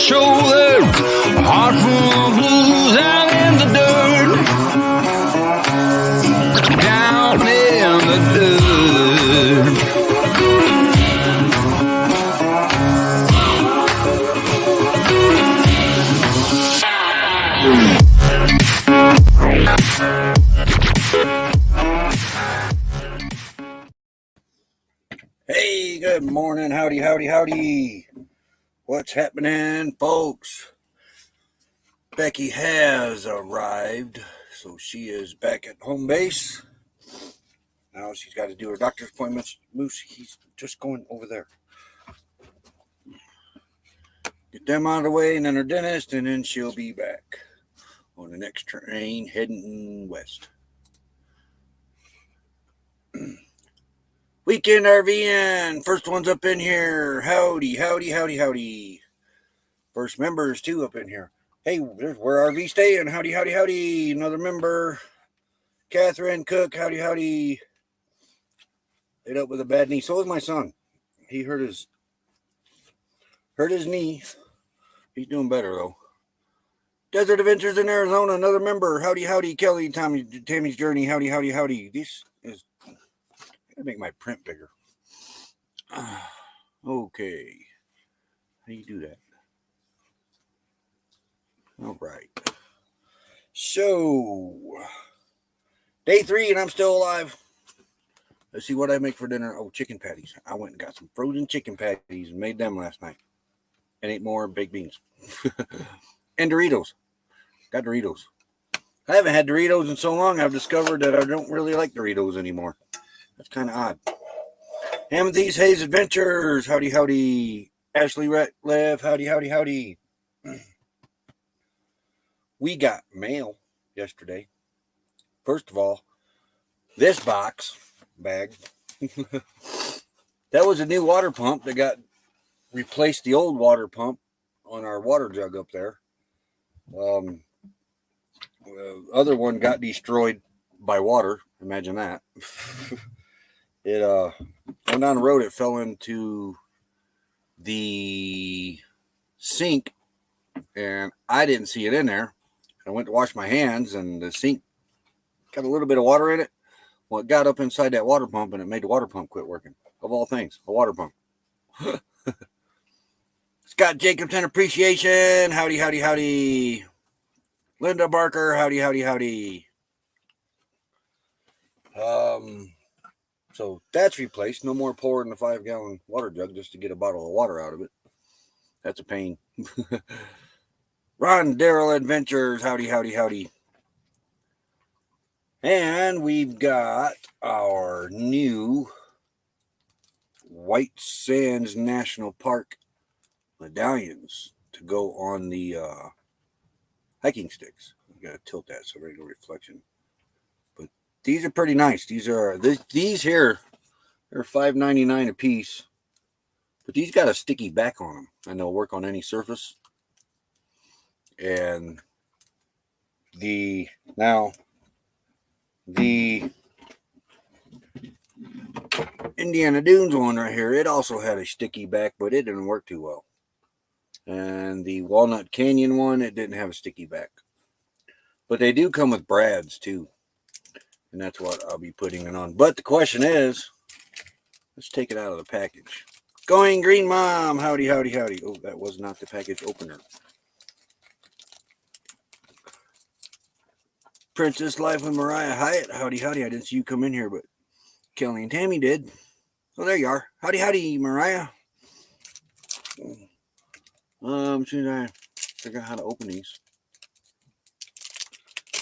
shoulder, heart full of blues out in the dirt, down in the dirt. Hey, good morning. Howdy, howdy, howdy. What's happening, folks? Becky has arrived, so she is back at home base. Now she's got to do her doctor's appointments. Moose, he's just going over there. Get them out of the way, and then her dentist, and then she'll be back on the next train heading west. Weekend RVing. First one's up in here. Howdy, howdy, howdy, howdy. First members, too, up in here. Hey, there's where RV staying. Howdy, howdy, howdy. Another member. Catherine Cook. Howdy, howdy. Laid up with a bad knee. So is my son. He hurt his knee. He's doing better, though. Desert Adventures in Arizona. Another member. Howdy, howdy. Kelly, Tammy's Journey. Howdy, howdy, howdy. This is... I make my print bigger. Okay. How do you do that? All right. So, day 3 and I'm still alive. Let's see what I make for dinner. Oh, chicken patties. I went and got some frozen chicken patties and made them last night. And ate more baked beans. And Doritos. Got Doritos. I haven't had Doritos in so long, I've discovered that I don't really like Doritos anymore. That's kind of odd. Amethyst Hayes Adventures. Howdy, howdy. Ashley Ratliff. Howdy, howdy, howdy. We got mail yesterday. First of all, this bag. That was a new water pump that replaced the old water pump on our water jug up there. The other one got destroyed by water. Imagine that. It went down the road. It fell into the sink, and I didn't see it in there. I went to wash my hands, and the sink got a little bit of water in it. Well, it got up inside that water pump, and it made the water pump quit working. Of all things, a water pump. Scott Jacobson Appreciation. Howdy, howdy, howdy. Linda Barker. Howdy, howdy, howdy. So that's replaced. No more pouring the 5-gallon water jug just to get a bottle of water out of it. That's a pain. Ron Darrell Adventures. Howdy, howdy, howdy. And we've got our new White Sands National Park medallions to go on the hiking sticks. I've got to tilt that so there's no reflection. These are pretty nice. These here, they're $5.99 a piece. But these got a sticky back on them. And they'll work on any surface. And the Indiana Dunes one right here, it also had a sticky back, but it didn't work too well. And the Walnut Canyon one, it didn't have a sticky back. But they do come with brads too. And that's what I'll be putting it on. But the question is, let's take it out of the package. Going Green Mom. Howdy, howdy, howdy. Oh, that was not the package opener. Princess Life with Mariah Hyatt. Howdy, howdy. I didn't see you come in here, but Kelly and Tammy did. Oh, there you are. Howdy, howdy, Mariah. As soon as I figure out how to open these.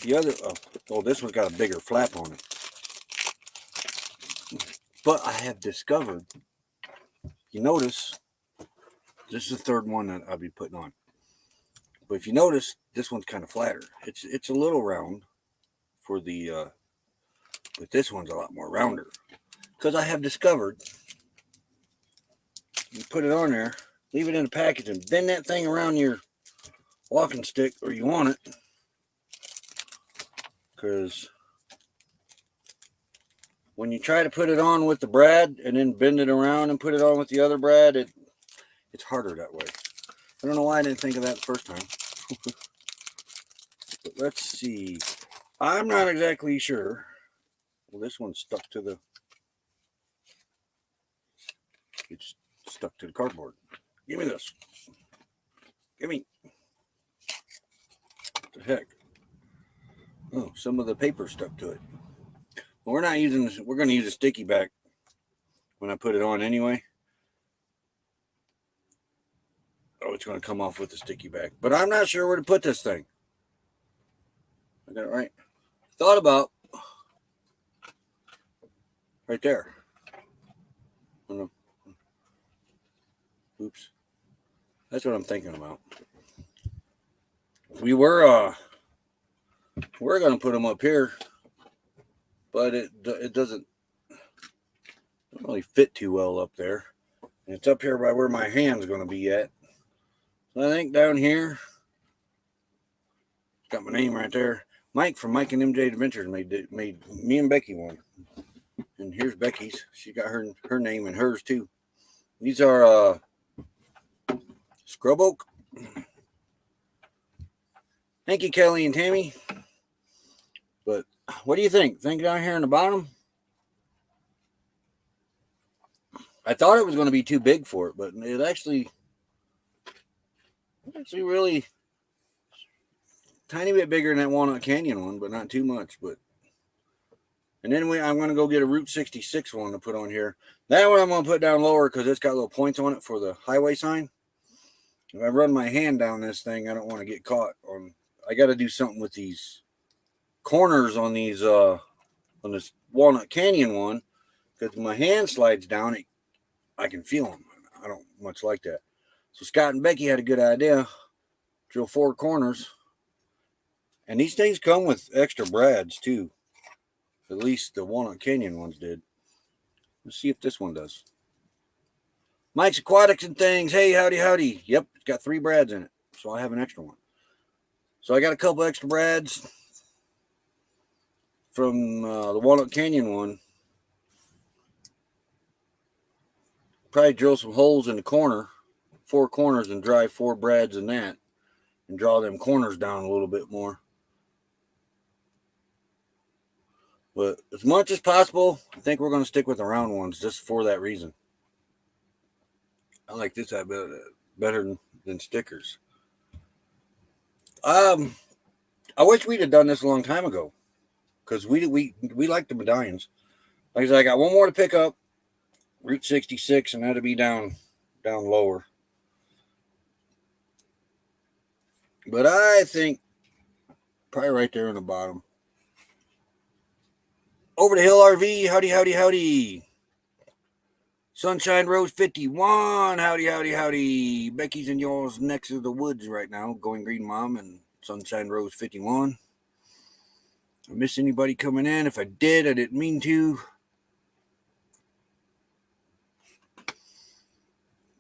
The other, this one's got a bigger flap on it. But I have discovered, you notice, this is the third one that I'll be putting on. But if you notice, this one's kind of flatter. It's a little round for the, but this one's a lot more rounder. Because I have discovered, you put it on there, leave it in the package, and bend that thing around your walking stick where you want it. Because when you try to put it on with the brad and then bend it around and put it on with the other brad, it's harder that way. I don't know why I didn't think of that the first time. But let's see. I'm not exactly sure. Well, this one's stuck to the... It's stuck to the cardboard. Give me this. Give me. What the heck? Oh, some of the paper stuck to it. Well, we're not using this. We're going to use a sticky back when I put it on anyway. Oh, it's going to come off with the sticky back. But I'm not sure where to put this thing. I got it right. Thought about right there. Oh, no. Oops. That's what I'm thinking about. We're going to put them up here, but it doesn't really fit too well up there. And it's up here by where my hand's going to be at. So I think down here, got my name right there. Mike from Mike and MJ Adventures made me and Becky one. And here's Becky's. She got her name and hers too. These are Scrub Oak. Thank you, Kelly and Tammy. But what do you think? Think down here in the bottom? I thought it was going to be too big for it, but it actually really tiny bit bigger than that Walnut Canyon one, but not too much. And then I'm going to go get a Route 66 one to put on here. That one I'm going to put down lower because it's got little points on it for the highway sign. If I run my hand down this thing, I don't want to get caught on. I got to do something with these corners on these on this Walnut Canyon one, because my hand slides down, I can feel them. I don't much like that. So Scott and Becky had a good idea. Drill 4 corners, and these things come with extra brads too. At least the Walnut Canyon ones did. Let's see if this one does. Mike's Aquatics and Things. Hey, howdy, howdy. Yep, it's got 3 brads in it, so I have an extra one. So I got a couple extra brads from the Walnut Canyon one. Probably drill some holes in the corner, 4 corners, and drive 4 brads in that, and draw them corners down a little bit more. But as much as possible, I think we're going to stick with the round ones just for that reason. I like this better than stickers. I wish we'd have done this a long time ago, because we like the medallions. Like I said, I got one more to pick up, Route 66, and that'll be down lower. But I think probably right there in the bottom. Over the Hill RV, howdy, howdy, howdy. Sunshine Rose 51, howdy, howdy, howdy. Becky's and yours next to the woods right now, Going Green Mom and Sunshine Rose 51. I miss anybody coming in? If I did, I didn't mean to.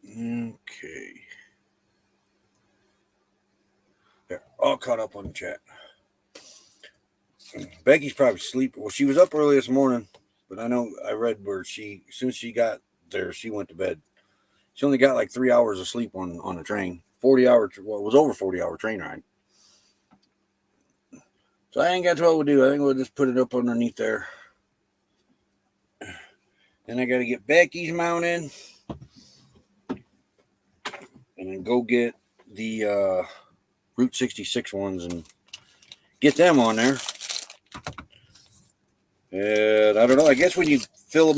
Okay. They're all caught up on the chat. Becky's probably sleeping. Well, she was up early this morning, but I know I read where as soon as she got there, she went to bed. She only got like 3 hours of sleep on the train. 40 hours, well, it was over 40-hour train ride. So I ain't got 12 to do. I think we'll just put it up underneath there. Then I got to get Becky's mounted. And then go get the Route 66 ones and get them on there. And I don't know. I guess when you fill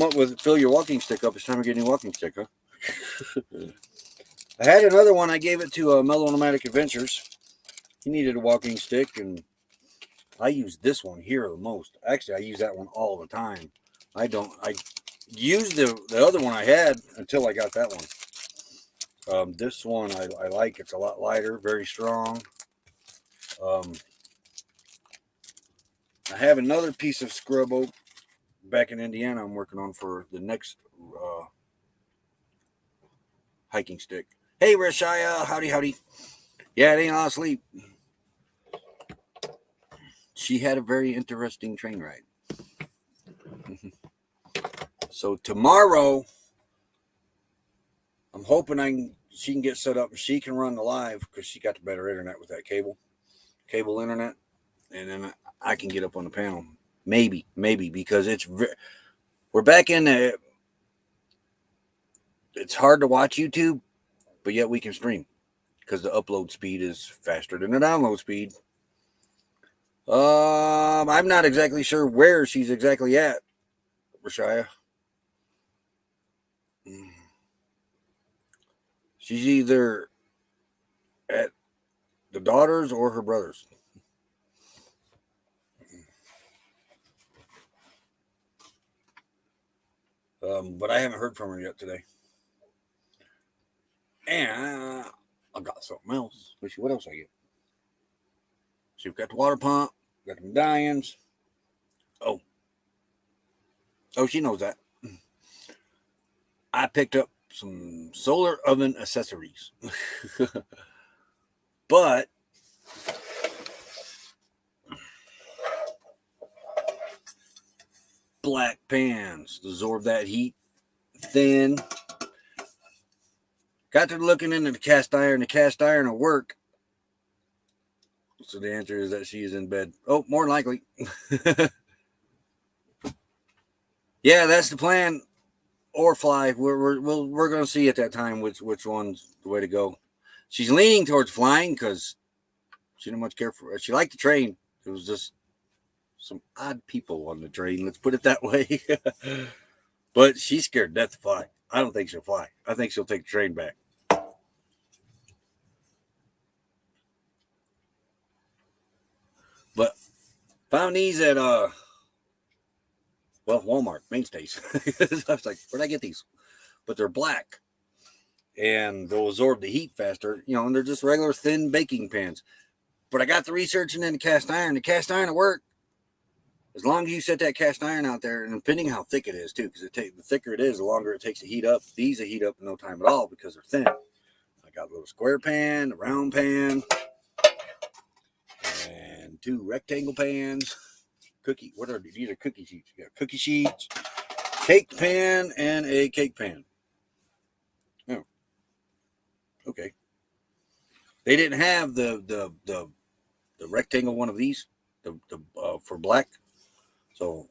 your walking stick up, it's time to get a new walking stick, huh? I had another one. I gave it to Mellow Nomadic Adventures. He needed a walking stick, and I use this one here the most. Actually, I use that one all the time. I used the other one I had until I got that one. This one I like. It's a lot lighter, very strong. I have another piece of scrub oak back in Indiana I'm working on for the next hiking stick. Hey, Rashaya, howdy, howdy. Yeah, it ain't a lot of sleep. She had a very interesting train ride. So tomorrow, I'm hoping I can she can get set up and she can run the live because she got the better internet with that cable internet, and then I can get up on the panel. Maybe because we're back in the. It's hard to watch YouTube, but yet we can stream because the upload speed is faster than the download speed. I'm not exactly sure where she's exactly at, Rashaya. She's either at the daughter's or her brother's. But I haven't heard from her yet today. And I got something else. Let's see what else I get. See, we've got the water pump, got the medallions. Oh, she knows that. I picked up some solar oven accessories. But black pans to absorb that heat, thin. Got to looking into the cast iron. The cast iron will work. So the answer is that she is in bed. Oh, more than likely. Yeah, that's the plan. Or fly. We're going to see at that time which one's the way to go. She's leaning towards flying because she didn't much care for it. She liked the train. It was just some odd people on the train. Let's put it that way. But she's scared to death to fly. I don't think she'll fly. I think she'll take the train back. But found these at Walmart mainstays. I was like, where'd I get these? But they're black, and they'll absorb the heat faster. And they're just regular thin baking pans. But I got the researching in the cast iron. The cast iron will work as long as you set that cast iron out there, and depending how thick it is too, because the thicker it is, the longer it takes to heat up. These will heat up in no time at all because they're thin. I got a little square pan, a round pan, and 2 rectangle pans. What are these? These are cookie sheets. You got cookie sheets, cake pan, and a cake pan. Oh, okay. They didn't have the rectangle one of these, for black. So,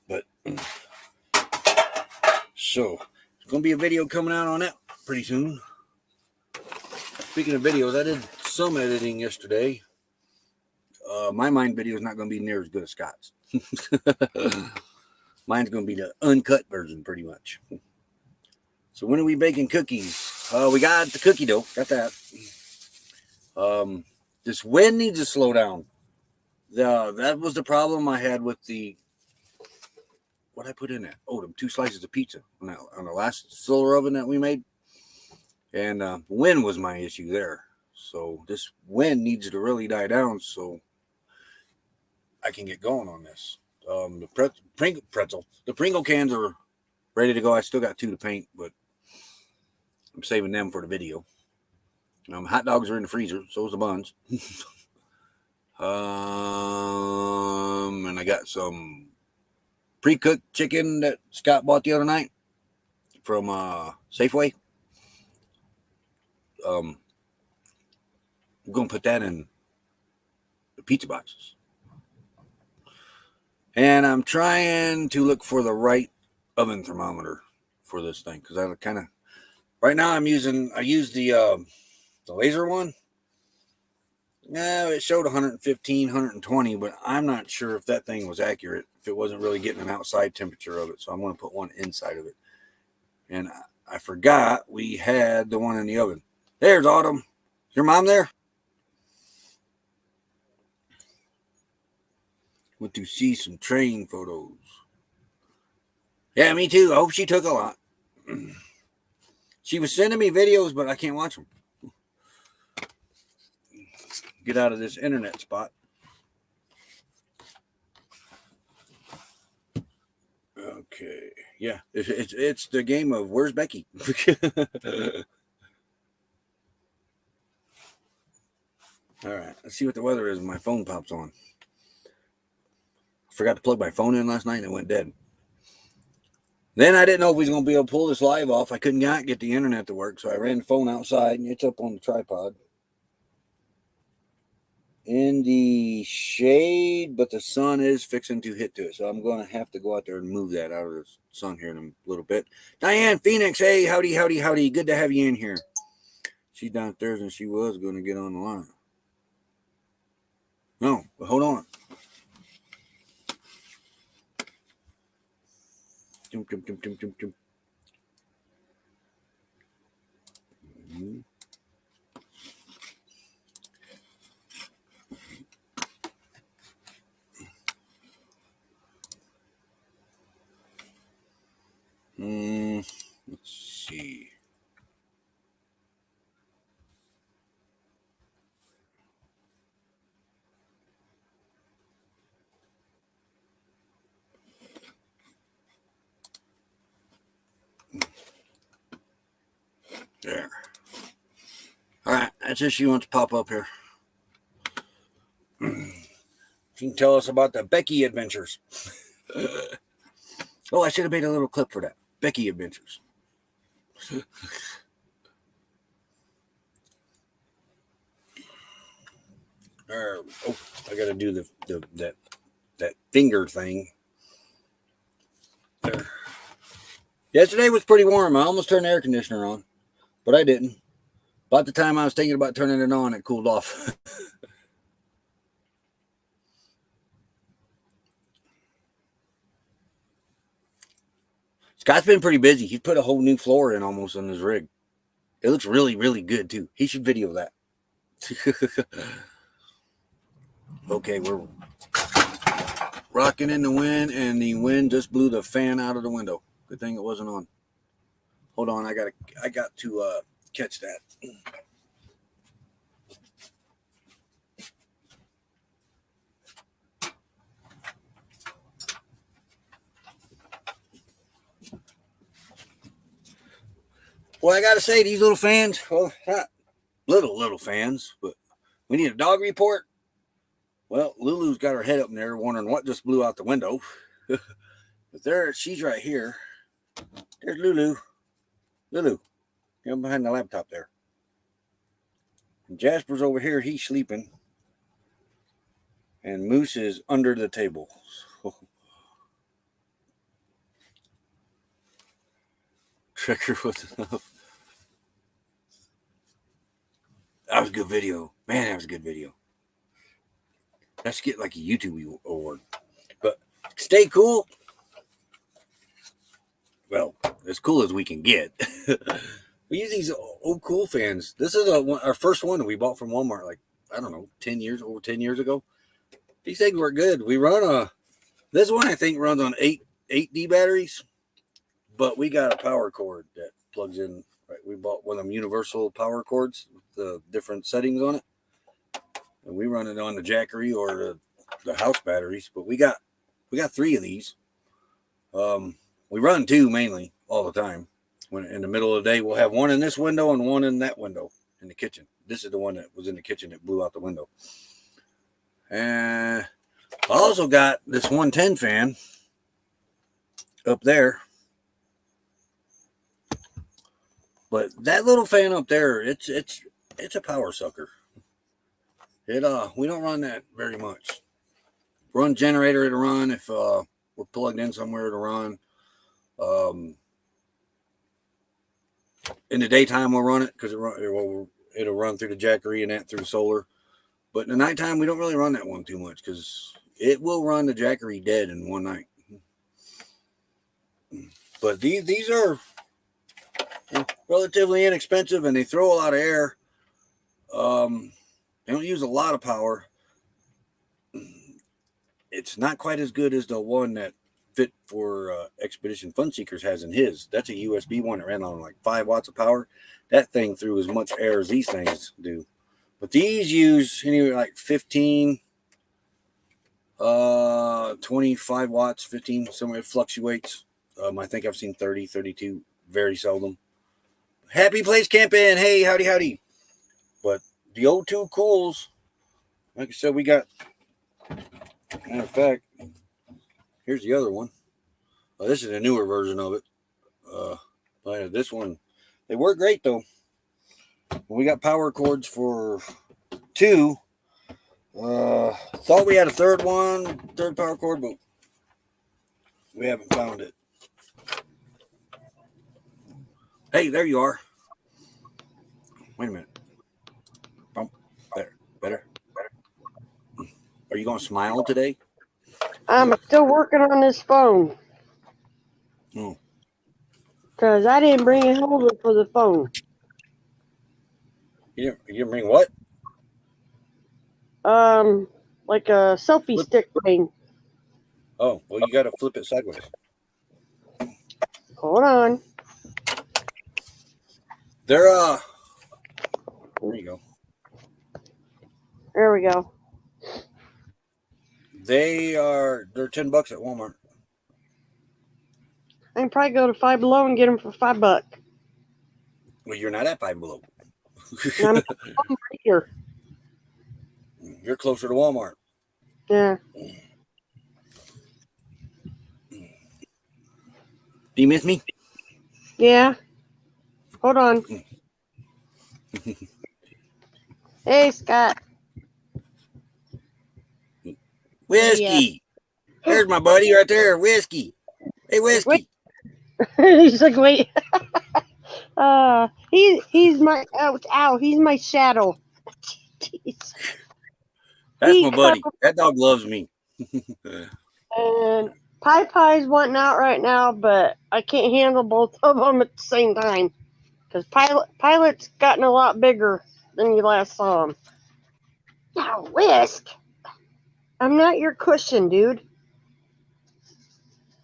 but there's gonna be a video coming out on that pretty soon. Speaking of videos, I did some editing yesterday. My mine video is not going to be near as good as Scott's. Mine's going to be the uncut version, pretty much. So when are we baking cookies? We got the cookie dough. Got that. This wind needs to slow down. That was the problem I had with what I put in there. Oh, them 2 slices of pizza on the last solar oven that we made. And wind was my issue there. So this wind needs to really die down so I can get going on this. The Pringle cans are ready to go. I still got 2 to paint, but I'm saving them for the video. Hot dogs are in the freezer. So is the buns. And I got some pre-cooked chicken that Scott bought the other night from Safeway. I'm going to put that in the pizza boxes. And I'm trying to look for the right oven thermometer for this thing because I kind of right now I use the laser one. No, it showed 115, 120, but I'm not sure if that thing was accurate, if it wasn't really getting an outside temperature of it. So I'm going to put one inside of it. And I forgot we had the one in the oven. There's Autumn. Is your mom there? Went to see some train photos. Yeah, me too. I hope she took a lot. She was sending me videos, but I can't watch them. Get out of this internet spot. Okay. Yeah, it's the game of where's Becky? All right. Let's see what the weather is when my phone pops on. I forgot to plug my phone in last night and it went dead. Then I didn't know if we was going to be able to pull this live off. I couldn't get the internet to work, so I ran the phone outside, and it's up on the tripod. In the shade, but the sun is fixing to hit to it, so I'm going to have to go out there and move that out of the sun here in a little bit. Diane Phoenix, hey, howdy, howdy, howdy. Good to have you in here. She's downstairs, and she was going to get on the line. No, but hold on. There. Let's see. There. All right, that's just she wants to pop up here. She can tell us about the Becky adventures. Oh, I should have made a little clip for that. Becky adventures. Oh, I got to do that finger thing. There. Yesterday was pretty warm. I almost turned the air conditioner on, but I didn't. About the time I was thinking about turning it on, it cooled off. Scott's been pretty busy. He's put a whole new floor in almost on his rig. It looks really, really good, too. He should video that. Okay, we're rocking in the wind, and the wind just blew the fan out of the window. Good thing it wasn't on. Hold on, I got to catch that. Well, I got to say, these little fans, well, not little fans, but we need a dog report. Well, Lulu's got her head up in there wondering what just blew out the window. But there, she's right here. There's Lulu. Lulu, you're behind the laptop there. And Jasper's over here. He's sleeping. And Moose is under the table. Tricker was enough. That was a good video. Man, that was a good video. Let's get like a YouTube award. But stay cool. Well, as cool as we can get. We use these old cool fans. This is our first one that we bought from Walmart, like, I don't know, over 10 years ago. These things work good. We run this one I think runs on 8D batteries, but we got a power cord that plugs in. Right, we bought one of them universal power cords with the different settings on it, and we run it on the Jackery or the house batteries. But we got 3 of these. We run 2 mainly all the time. When in the middle of the day, we'll have one in this window and one in that window in the kitchen. This is the one that was in the kitchen that blew out the window. And I also got this 110 fan up there. But that little fan up there, it's a power sucker. We don't run that very much. Run generator to run if we're plugged in somewhere to run. In the daytime we'll run it because it'll run through the Jackery and that through solar. But in the nighttime we don't really run that one too much because it will run the Jackery dead in one night. But these are relatively inexpensive and they throw a lot of air. They don't use a lot of power. It's not quite as good as the one that Fit for Expedition Fun Seekers has in his. That's a USB one that ran on like 5 watts of power. That thing threw as much air as these things do. But these use anywhere like 15, 25 watts, 15, somewhere it fluctuates. I think I've seen 30, 32, very seldom. Happy Place Camping. Hey, howdy, howdy. But the O2 Cools, like I said, we got, matter of fact, here's the other one. This is a newer version of it. But this one, they work great though. We got power cords for 2. Thought we had a third power cord, but we haven't found it. Hey, there you are. Wait a minute. Bump. There. Better. Are you going to smile today? I'm still working on this phone. Oh. Because I didn't bring a holder for the phone. You didn't bring what? Like a selfie stick thing. Oh, well, you got to flip it sideways. Hold on. There you go. There we go. They're $10 at Walmart. I can probably go to Five Below and get them for $5. Well, you're not at Five Below. I'm right here. You're closer to Walmart. Yeah. Do you miss me? Yeah. Hold on. Hey, Scott. Whiskey. There's my buddy right there. Whiskey. Hey, Whiskey. He's like, wait. He's my he's my shadow. Jeez. That's my buddy. That dog loves me. And Pie's wanting out right now, but I can't handle both of them at the same time. Because Pilot's gotten a lot bigger than you last saw him. Now, Whisk! I'm not your cushion, dude.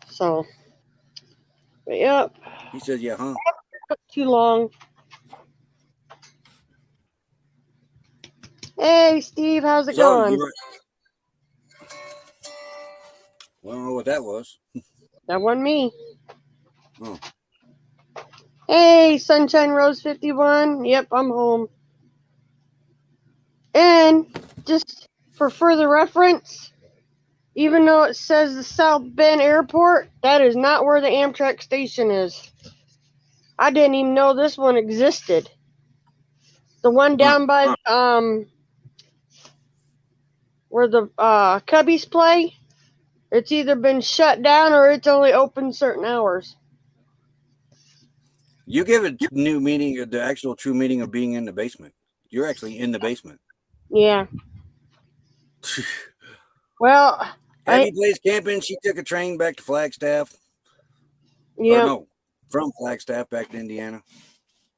So, but yep. He says, yeah, huh? Took too long. Hey, Steve, how's it going? Well, I don't know what that was. That wasn't me. Oh. Hey, Sunshine Rose 51. Yep, I'm home. And just for further reference, even though it says the South Bend Airport, that is not where the Amtrak station is. I didn't even know this one existed. The one down by where the Cubbies play, it's either been shut down or it's only open certain hours. You give it new meaning, the actual true meaning of being in the basement. You're actually in the basement. Yeah. Well, Abby plays camping. She took a train back to Flagstaff. Yeah. No, from Flagstaff back to Indiana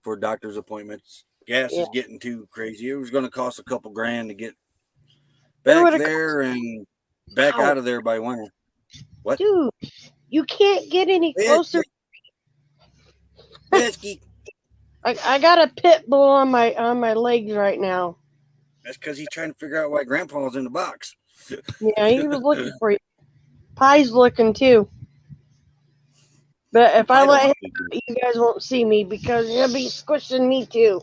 for doctor's appointments. Gas is getting too crazy. It was going to cost a couple grand to get back there and back out of there by winter. What? Dude, you can't get any closer. Whiskey. I got a pit bull on my legs right now. That's because he's trying to figure out why Grandpa's in the box. Yeah, he was looking for you. Pie's looking too. But if I let him out, you guys won't see me because he'll be squishing me too.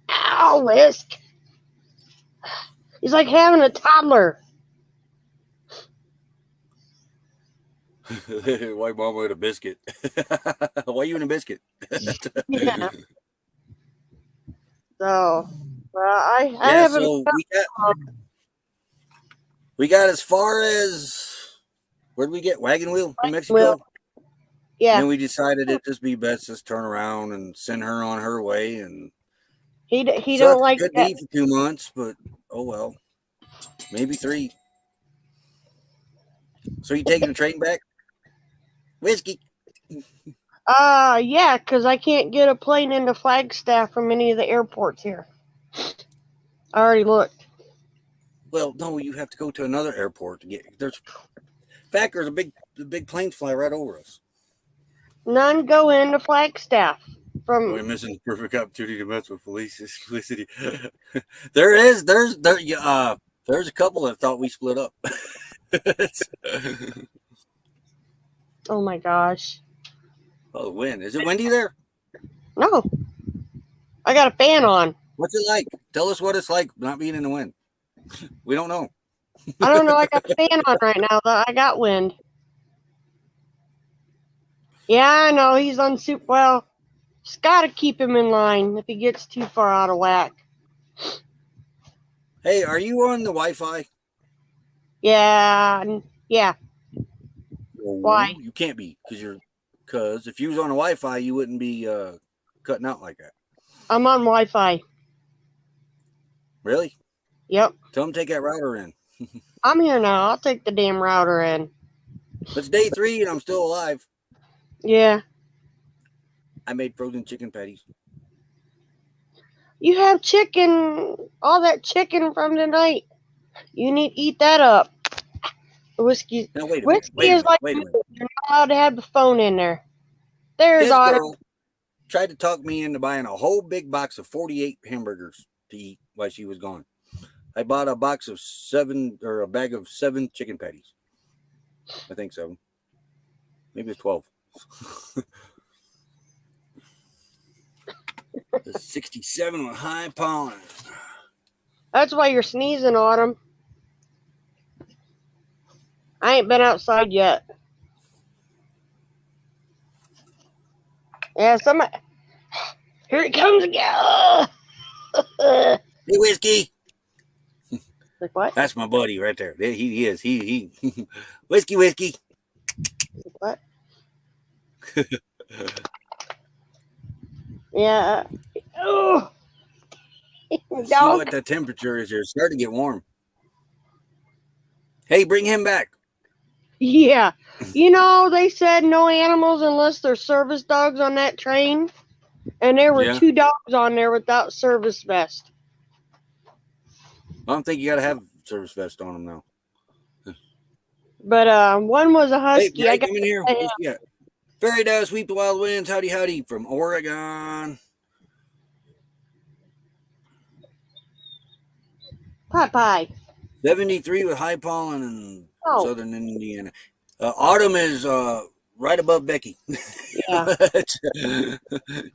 Ow, Whisk. He's like having a toddler. Why Mama with a biscuit? Why you in a biscuit? Yeah. So, I haven't. So we got as far as, where did we get? Wagon Wheel in Mexico? Yeah. And then we decided it'd just be best to turn around and send her on her way. And he don't like that. Could be for 2 months, but oh well, maybe 3. So you taking the train back? Whiskey. Yeah, because I can't get a plane into Flagstaff from any of the airports here. I already looked. Well, no, you have to go to another airport to get. There's the big planes fly right over us. None go into Flagstaff from. We're missing the perfect opportunity to mess with Felicity. There's a couple that thought we split up. Oh my gosh. Oh, the wind. Is it windy there? No. I got a fan on. What's it like? Tell us what it's like not being in the wind. We don't know. I don't know. I got a fan on right now, though. I got wind. Yeah, I know he's on soup. Well, just gotta keep him in line if he gets too far out of whack. Hey, are you on the Wi-Fi? Yeah, yeah. Why? No, you can't be because if you was on the Wi-Fi, you wouldn't be cutting out like that. I'm on Wi-Fi. Really? Yep. Tell them to take that router in. I'm here now. I'll take the damn router in. It's day 3 and I'm still alive. Yeah. I made frozen chicken patties. You have chicken, all that chicken from tonight. You need to eat that up. Whiskey. Now wait a minute. Whiskey is like you're not allowed to have the phone in there. There's This Otter. girl tried to talk me into buying a whole big box of 48 hamburgers to eat while she was gone. I bought a box of 7 or a bag of 7 chicken patties. I think 7. Maybe it's 12. The 67 with high pollen. That's why you're sneezing, Autumn. I ain't been outside yet. Yeah, somebody. Here it comes again. Hey, Whiskey. Like what? That's my buddy right there. He is. He. Whiskey. Like what? Yeah. Oh. Let's see what the temperature is here. It's starting to get warm. Hey, bring him back. Yeah. You know, they said no animals unless they're service dogs on that train. And there were 2 dogs on there without service vest. I don't think you got to have service vest on them now. But one was a husky. Hey, come in here. Yeah. Fairy dove, sweep the wild winds. Howdy, howdy from Oregon. Pie. 73 with high pollen in southern Indiana. Autumn is right above Becky. Yeah.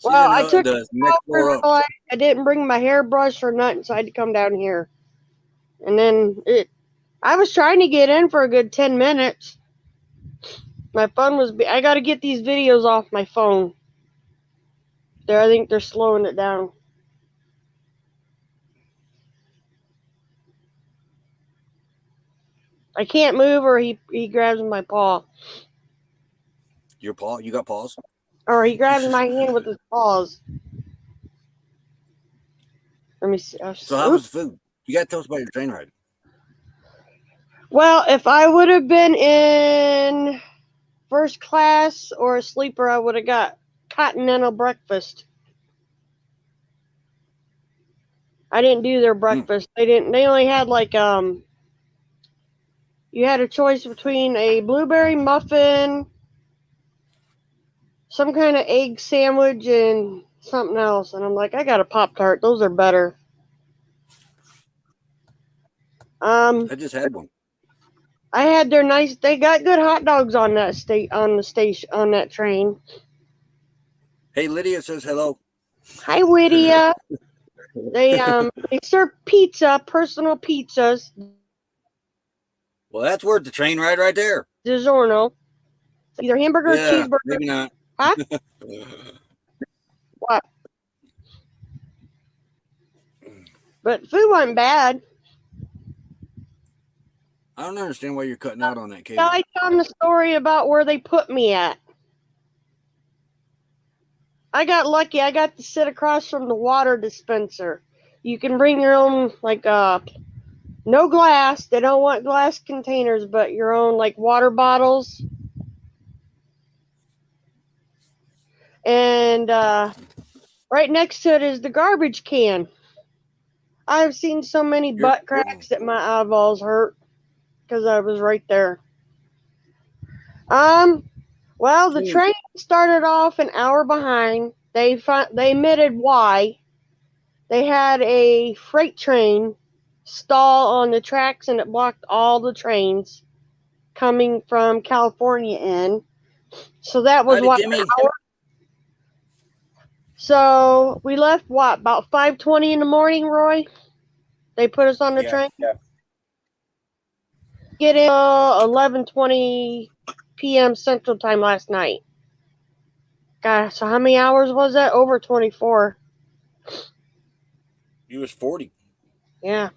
Well, I took the next floor up. I didn't bring my hairbrush or nothing, so I had to come down here. And then I was trying to get in for a good 10 minutes. My phone was. I got to get these videos off my phone. I think they're slowing it down. I can't move, or he grabs my paw. Your paw? You got paws? Or he grabs my hand with his paws. Let me see. So how was the food? You got to tell us about your train ride. Well, if I would have been in first class or a sleeper, I would have got continental breakfast. I didn't do their breakfast. They only had like you had a choice between a blueberry muffin, some kind of egg sandwich, and something else. And I'm like, I got a Pop-Tart. Those are better. I just had one. I had their nice. They got good hot dogs on that on that train. Hey, Lydia says hello. Hi, Lydia. They serve pizza, personal pizzas. Well, that's worth the train ride right there. DiGiorno. Either hamburger or cheeseburger. Maybe not. Huh? What? But food wasn't bad. I don't understand why you're cutting out on that cable. I tell them the story about where they put me at. I got lucky. I got to sit across from the water dispenser. You can bring your own, like, no glass. They don't want glass containers, but your own, like, water bottles. And right next to it is the garbage can. I've seen so many butt cracks that my eyeballs hurt because I was right there. Well, the train started off an hour behind. They admitted why. They had a freight train stall on the tracks, and it blocked all the trains coming from California in. So that was what, an hour? So we left, about 5:20 in the morning, Roy? They put us on the train? Yeah. Get in 11:20 p.m. Central Time last night. Gosh, so how many hours was that? Over 24. You was 40. Yeah.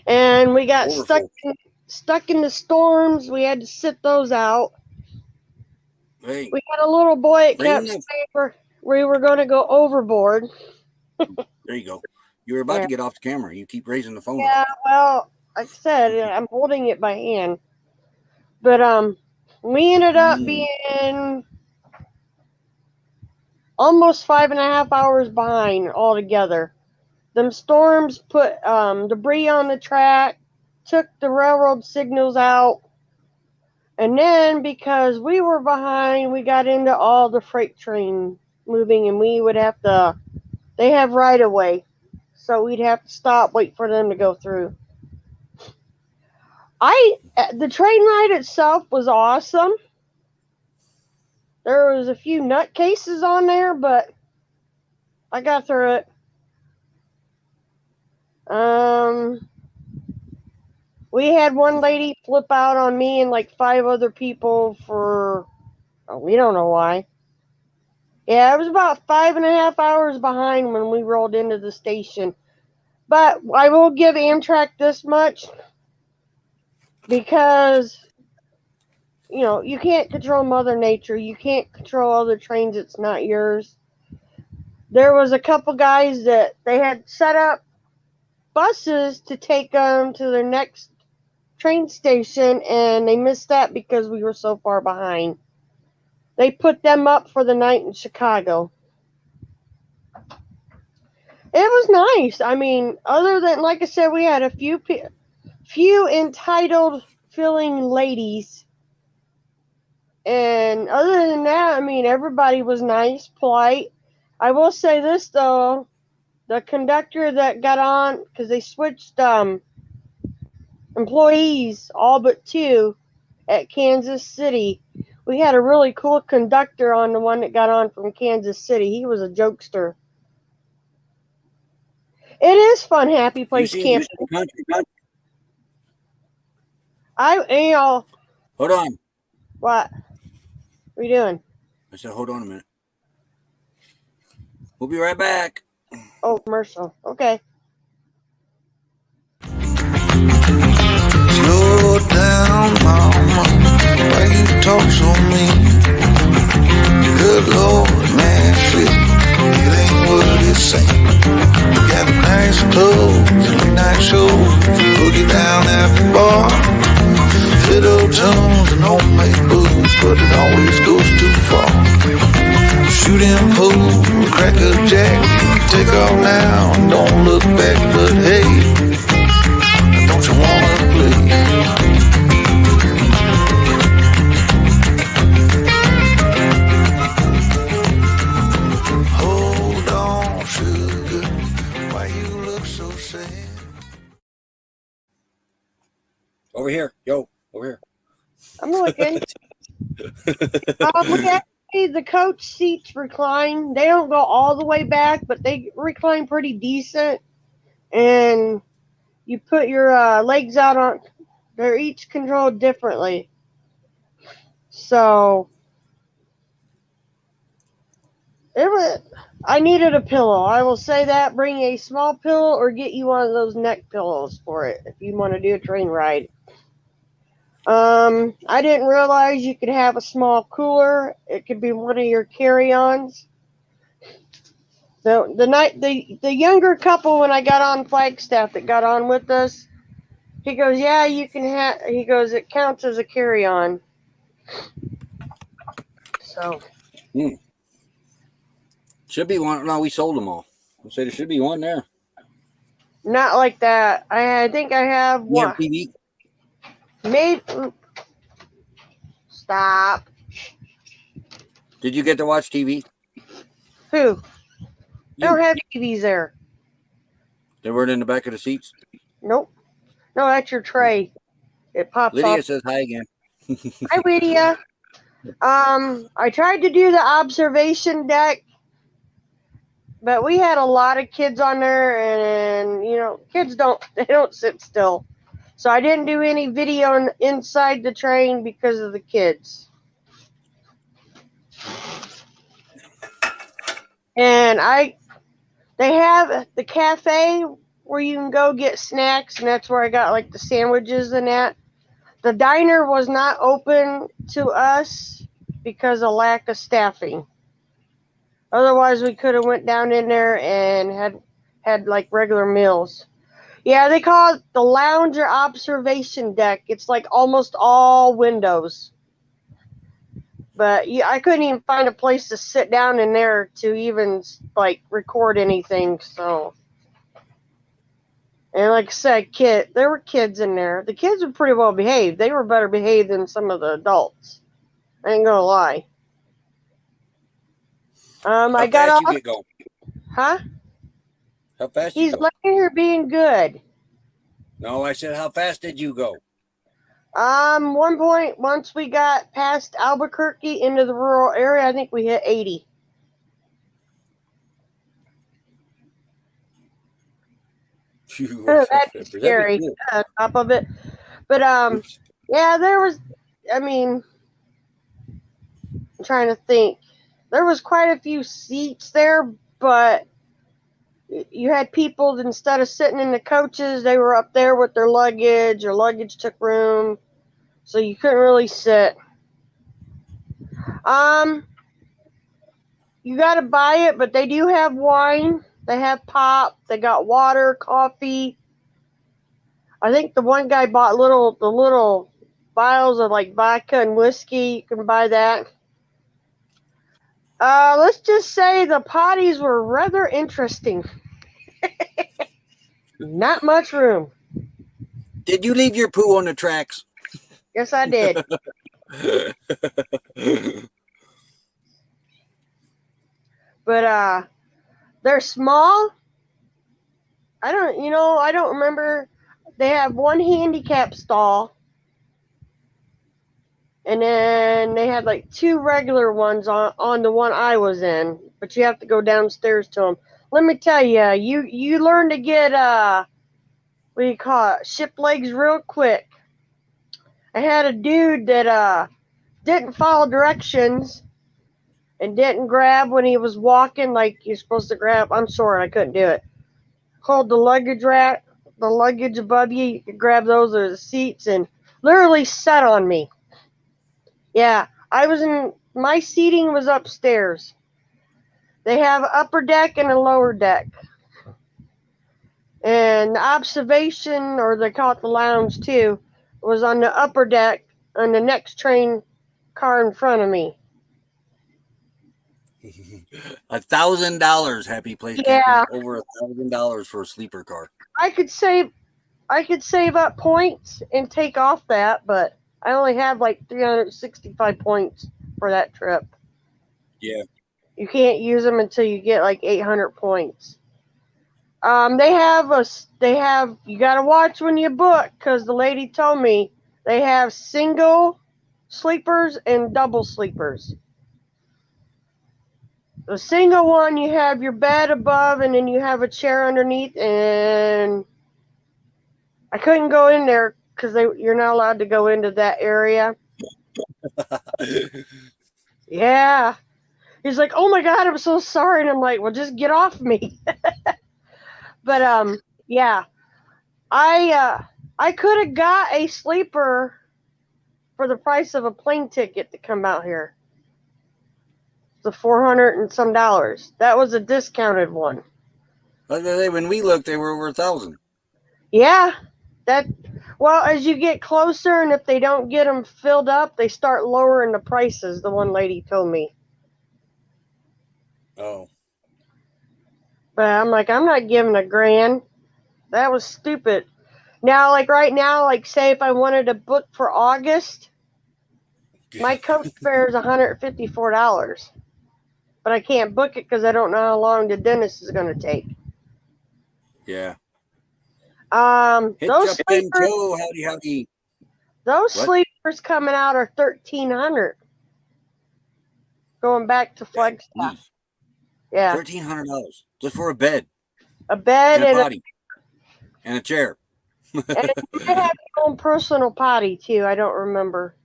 And we got Over stuck in the storms. We had to sit those out. Hey, We had a little boy that bring kept that. saying we were going to go overboard. There you go. You were about Yeah. to get off the camera. You keep raising the phone Yeah, up. well, like I said, I'm holding it by hand. But we ended up being almost 5.5 hours behind altogether. Them storms put debris on the track, took the railroad signals out, and then because we were behind, we got into all the freight train moving, and we would have to. They have right of way, so we'd have to stop, wait for them to go through. The train ride itself was awesome. There was a few nutcases on there, but I got through it. We had one lady flip out on me and like 5 other people for we don't know why. Yeah, it was about 5.5 hours behind when we rolled into the station. But I will give Amtrak this much because you can't control Mother Nature. You can't control other trains. It's not yours. There was a couple guys that they had set up buses to take them to their next train station, and they missed that because we were so far behind. They put them up for the night in Chicago. It was nice. I mean, other than, like I said, we had a few entitled feeling ladies. And other than that, I mean, everybody was nice, polite. I will say this, though. The conductor that got on, because they switched employees, all but 2, at Kansas City. We had a really cool conductor on the one that got on from Kansas City. He was a jokester. It is fun, happy place camping. Hold on. What? What are you doing? I said, hold on a minute. We'll be right back. Oh, commercial. Okay. Slow down, mama. Why you talk so mean? Good Lord, man, shit. It ain't what it seems. You got nice clothes and nice shows. Boogie down at the bar. Fiddle tunes and homemade booze, but it always goes too far. Shooting pool, crack a jack. Take off now and don't look back, but hey, don't you wanna play? Hold on, sugar, why you look so sad? Over here. Yo, over here. I'm looking. Look at the coach seats recline. They don't go all the way back, but they recline pretty decent. And you put your legs out on. They're each controlled differently. So I needed a pillow. I will say that. Bring a small pillow or get you one of those neck pillows for it if you want to do a train ride. I didn't realize you could have a small cooler. It could be one of your carry-ons. So the younger couple when I got on Flagstaff that got on with us, he goes, yeah, you can have. He goes, it counts as a carry-on. So. Should be one. No, we sold them all. I said there should be one there. Not like that. I think I have one. TV. Maybe. Stop. Did you get to watch TV? Who? I don't have TVs there. They weren't in the back of the seats? Nope. No, that's your tray. It pops Lydia off. says hi again. Hi, Lydia. I tried to do the observation deck, but we had a lot of kids on there, and kids don't sit still. So I didn't do any video inside the train because of the kids. And they have the cafe where you can go get snacks, and that's where I got like the sandwiches and that. The diner was not open to us because of lack of staffing. Otherwise, we could have went down in there and had like regular meals. Yeah, they call it the lounge or observation deck. It's like almost all windows. But yeah, I couldn't even find a place to sit down in there to even like record anything. So, and like I said, there were kids in there. The kids were pretty well behaved. They were better behaved than some of the adults. I ain't gonna lie. How I got fast you off. get going? Huh? How fast you He's go? laying here being good. No, I said, how fast did you go? One point, once we got past Albuquerque into the rural area, I think we hit 80. That's scary. On top of it, but yeah, there was. I mean, I'm trying to think. There was quite a few seats there, but you had people that instead of sitting in the coaches, they were up there with their luggage. Or luggage took room, so you couldn't really sit. You got to buy it, but they do have wine. They have pop. They got water, coffee. I think the one guy bought the little vials of like vodka and whiskey. You can buy that. Let's just say the potties were rather interesting. Not much room. Did you leave your poo on the tracks? Yes, I did. But they're small. I don't remember. They have one handicap stall, and then they had like two regular ones on the one I was in. But you have to go downstairs to them. Let me tell you, you learn to get what do you call it, ship legs real quick. I had a dude that didn't follow directions and didn't grab when he was walking like you're supposed to grab. I'm sorry, I couldn't do it. Hold the luggage rack, the luggage above you. You could grab those or the seats and literally sat on me. Yeah, my seating was upstairs. They have an upper deck and a lower deck. And the observation, or they call it the lounge too, was on the upper deck on the next train car in front of me. $1,000, Happy Place Yeah. Camping. Over $1,000 for a sleeper car. I could save up points and take off that, but I only have like 365 points for that trip. Yeah. You can't use them until you get like 800 points. They have you got to watch when you book, because the lady told me they have single sleepers and double sleepers. The single one, you have your bed above and then you have a chair underneath, and I couldn't go in there because you're not allowed to go into that area. Yeah. He's like, oh my God, I'm so sorry. And I'm like, well, just get off me. But yeah. I could have got a sleeper for the price of a plane ticket to come out here. The $400 and some dollars. That was a discounted one. When we looked, they were over 1,000. Yeah. Well, as you get closer, and if they don't get them filled up, they start lowering the prices, the one lady told me. Oh. But I'm like, I'm not giving $1,000. That was stupid. Now, like right now, like say if I wanted to book for August, my coach fare is $154. But I can't book it because I don't know how long the dentist is going to take. Yeah. Those sleepers, howdy. those sleepers coming out are $1,300. Going back to Flagstaff. Yeah. $1,300 just for a bed. A bed and a potty. And a chair. And they have their own personal potty too. I don't remember.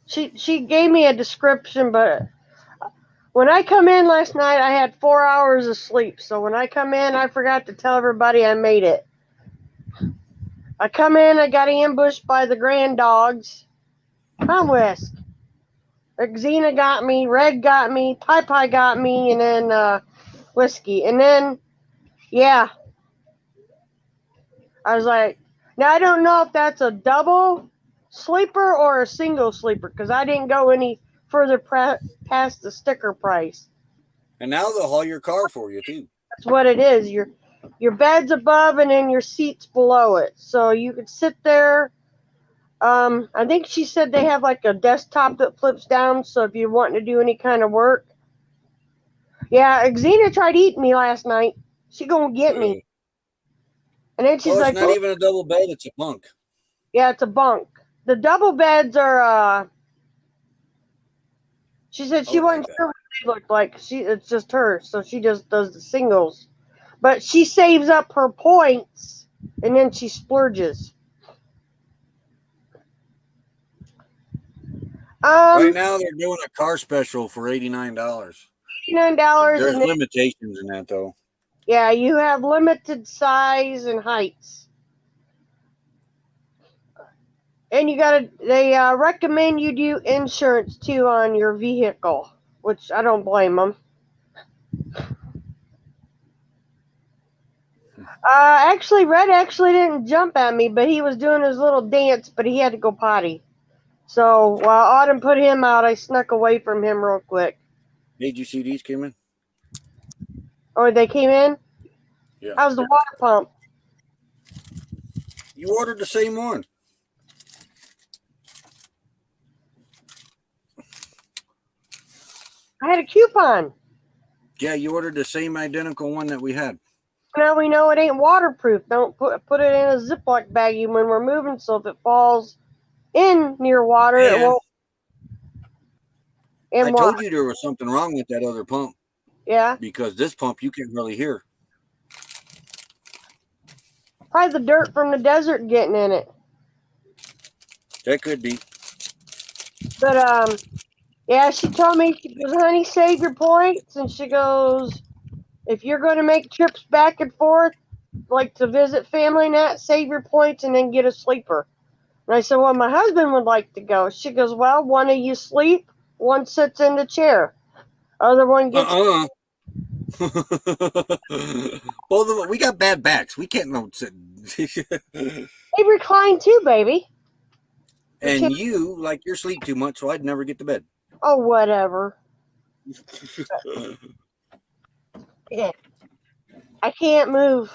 She gave me a description, but When I come in last night, I had 4 hours of sleep. So when I come in, I forgot to tell everybody I made it. I come in, I got ambushed by the grand dogs. Come, Whisk. Xena got me, Red got me, Pie Pie got me, and then Whiskey. And then, yeah, I was like, now I don't know if that's a double sleeper or a single sleeper because I didn't go any further past the sticker price. And now they'll haul your car for you too. That's what it is. Your bed's above and then your seat's below it. So you could sit there. I think she said they have like a desktop that flips down. So if you want to do any kind of work. Yeah, Xena tried eating me last night. She gonna get me. And then she's it's like, not even a double bed, it's a bunk. Yeah, it's a bunk. The double beds are she said she wasn't sure what they looked like. It's just her, so she just does the singles. But she saves up her points and then she splurges. Right now they're doing a car special for $89. $89. There's limitations in that though. Yeah, you have limited size and heights. And they recommend you do insurance too on your vehicle, which I don't blame them. Actually, Red actually didn't jump at me, but he was doing his little dance, but he had to go potty. So while Autumn put him out, I snuck away from him real quick. Did you see these came in? Oh, they came in? Yeah. How's the water pump? You ordered the same one. I had a coupon. Yeah, you ordered the same identical one that we had. Now we know it ain't waterproof. Don't put it in a Ziploc baggie when we're moving, so if it falls in near water, it won't. I told you there was something wrong with that other pump. Yeah. Because this pump you can't really hear. Probably the dirt from the desert getting in it. That could be. But yeah, she told me, she goes, honey, save your points. And she goes, if you're going to make trips back and forth, like to visit family and that, save your points and then get a sleeper. And I said, well, my husband would like to go. She goes, well, one of you sleep, one sits in the chair. Other one gets... Both of them, we got bad backs. We can't no sit. They recline too, baby. And you like your sleep too much, so I'd never get to bed. Oh, whatever. Yeah. I can't move.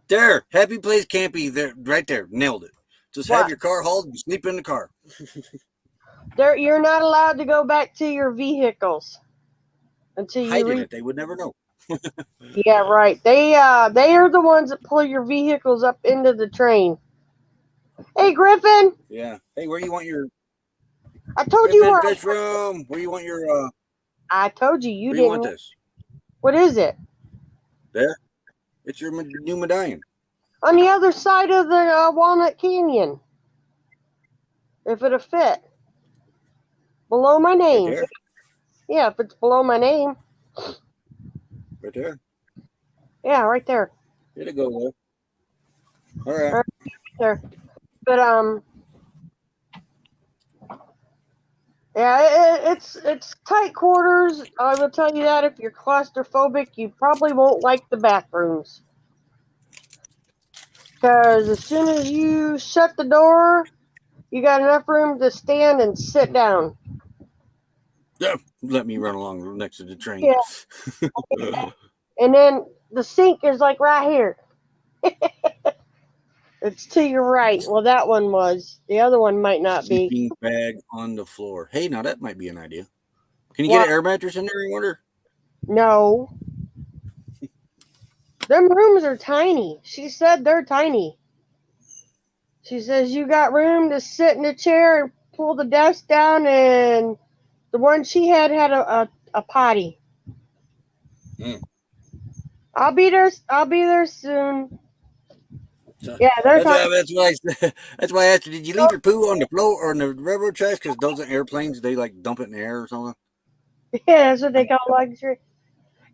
There, happy place campy there, right there, nailed it. Just have your car hauled and sleep in the car. You're not allowed to go back to your vehicles until you hiding it. They would never know. Yeah, right. They are the ones that pull your vehicles up into the train. Hey, Griffin. Yeah. Hey, where you want your? I told you where. Fish room. Where you want your? I told you where didn't. You want this? What is it? There. It's your new medallion. On the other side of the Walnut Canyon. If it'll fit. Below my name. Right there. Yeah, if it's below my name. Right there. Yeah, right there. It'll go there. All right. Right there. But yeah, it's tight quarters. I will tell you that if you're claustrophobic, you probably won't like the bathrooms. Because as soon as you shut the door, you got enough room to stand and sit down. Yeah, let me run along next to the train. Yeah. And then the sink is like right here. It's to your right. Well, that one was. The other one might not be. Sleeping bag on the floor. Hey, now that might be an idea. Can you get an air mattress in there, you wonder? No. Them rooms are tiny. She said they're tiny. She says you got room to sit in a chair and pull the desk down, and the one she had a potty. I'll be there soon. Yeah, that's why I asked you, did you leave your poo on the floor or on the railroad tracks? Because those airplanes, they like dump it in the air or something. Yeah, that's what they call luxury.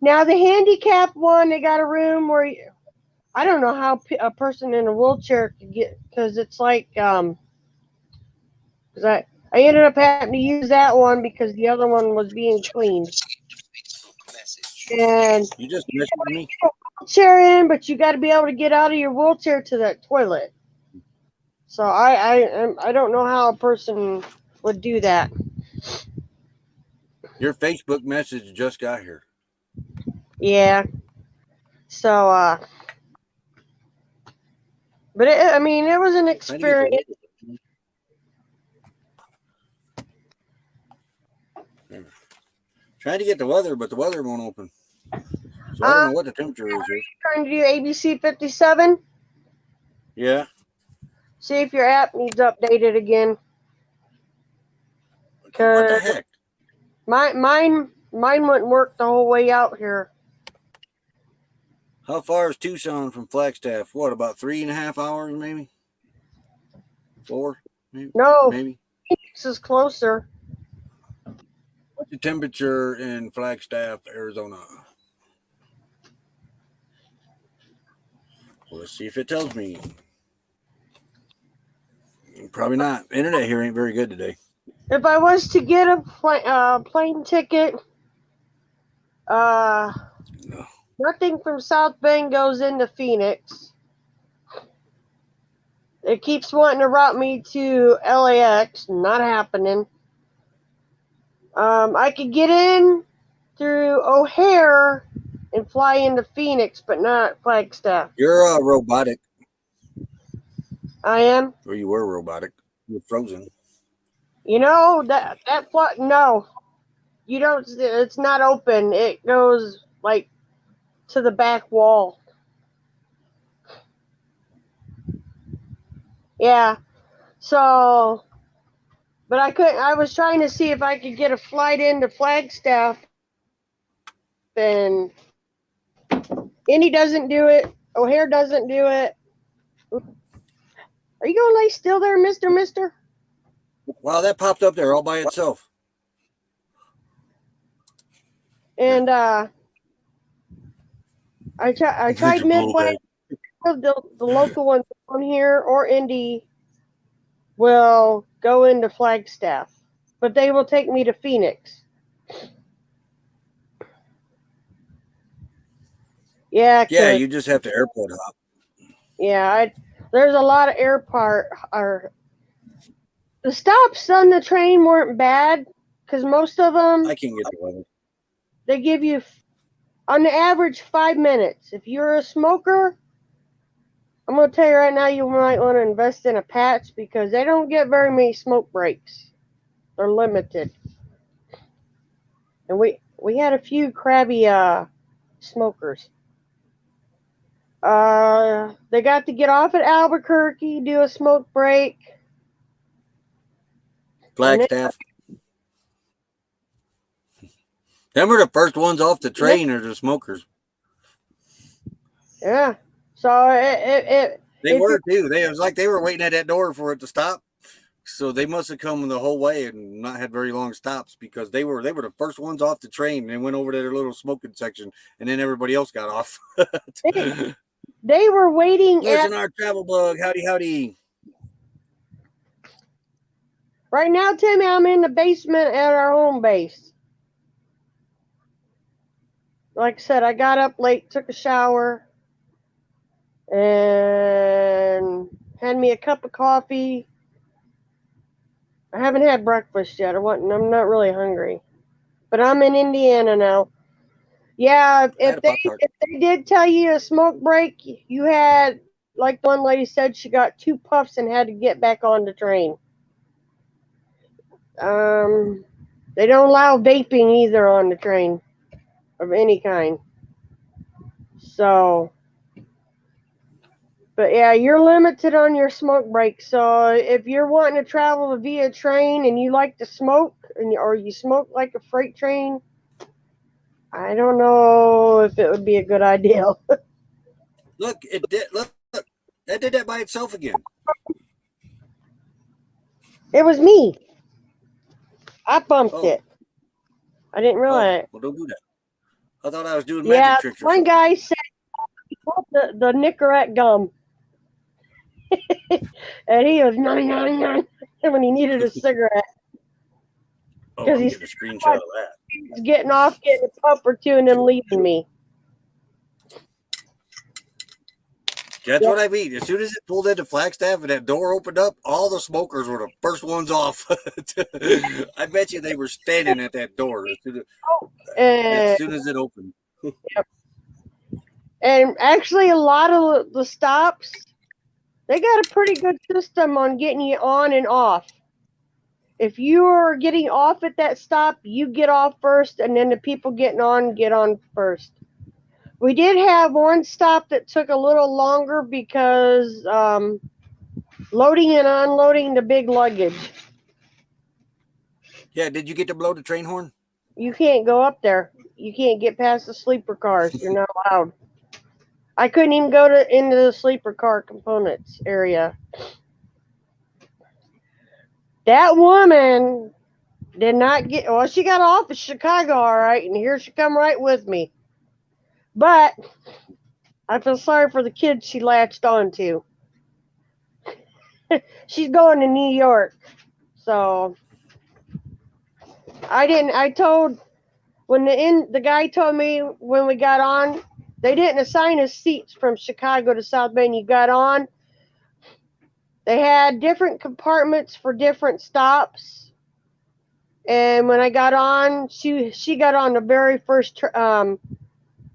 Now the handicap one, they got a room where I don't know how a person in a wheelchair could get, because it's like because I ended up having to use that one because the other one was being cleaned. And You just messaged me. wheelchair in, but you got to be able to get out of your wheelchair to that toilet. So I don't know how a person would do that. Your Facebook message just got here. Yeah. So but I mean, it was an experience. Trying to get the weather, but the weather won't open. So I don't know what the temperature is here. Trying to do ABC 57. Yeah. See if your app needs updated again. What the heck? Mine wouldn't work the whole way out here. How far is Tucson from Flagstaff? What, about 3.5 hours, maybe? 4? Maybe? No, maybe. Phoenix is closer. What's the temperature in Flagstaff, Arizona? Well, let's see if it tells me. Probably not. Internet here ain't very good today. If I was to get a plane ticket, nothing from South Bend goes into Phoenix. It keeps wanting to route me to LAX. Not happening. I could get in through O'Hare and fly into Phoenix, but not Flagstaff. You're robotic. I am. Or you were robotic. You're frozen. You know that flight. No, you don't. It's not open. It goes like to the back wall. Yeah. So, but I couldn't. I was trying to see if I could get a flight into Flagstaff, and Indy doesn't do it. O'Hare doesn't do it. Are you gonna lay still there, Mister? Wow, that popped up there all by itself. And I tried Midway. The local ones on here or Indy will go into Flagstaff, but they will take me to Phoenix. Yeah. Yeah, you just have to airport hop. Yeah, there's a lot of the stops on the train weren't bad because most of them I can't get the weather. They give you on the average 5 minutes. If you're a smoker, I'm going to tell you right now, you might want to invest in a patch because they don't get very many smoke breaks. They're limited. And we had a few crabby smokers. They got to get off at Albuquerque, do a smoke break. Flagstaff. Them were the first ones off the train, or the smokers. Yeah. So they were too. It was like they were waiting at that door for it to stop. So they must have come the whole way and not had very long stops because they were the first ones off the train and they went over to their little smoking section and then everybody else got off. They were waiting. Listen, our travel bug. Howdy, howdy. Right now, Timmy, I'm in the basement at our home base. Like I said, I got up late, took a shower, and had me a cup of coffee. I haven't had breakfast yet. I'm not really hungry. But I'm in Indiana now. Yeah, if they did tell you a smoke break, you had, like the one lady said, she got 2 puffs and had to get back on the train. They don't allow vaping either on the train of any kind. So, but yeah, you're limited on your smoke break. So if you're wanting to travel via train and you like to smoke, or you smoke like a freight train, I don't know if it would be a good idea. Look, it did. Look, that did that by itself again. It was me. I bumped it. I didn't realize it. Well, don't do that. I thought I was doing Yeah, magic tricks or one something. guy said he pulled the Nicorette gum. And he was when he needed a cigarette. Oh, Because I'm he's getting a screenshot of that. getting off, getting a pup or two, and then leaving me. That's what I mean. As soon as it pulled into Flagstaff and that door opened up, all the smokers were the first ones off. I bet you they were standing at that door as soon as it opened. And actually, a lot of the stops, they got a pretty good system on getting you on and off. If you are getting off at that stop, you get off first, and then the people getting on get on first. We did have one stop that took a little longer because loading and unloading the big luggage. Yeah, did you get to blow the train horn? You can't go up there. You can't get past the sleeper cars. You're not allowed. I couldn't even go into the sleeper car components area. That woman did not get. Well, she got off at Chicago, all right, and here she come right with me. But I feel sorry for the kids she latched onto. She's going to New York, so I told when the guy told me when we got on, they didn't assign us seats from Chicago to South Bend. You got on. They had different compartments for different stops. And when I got on, she got on the very first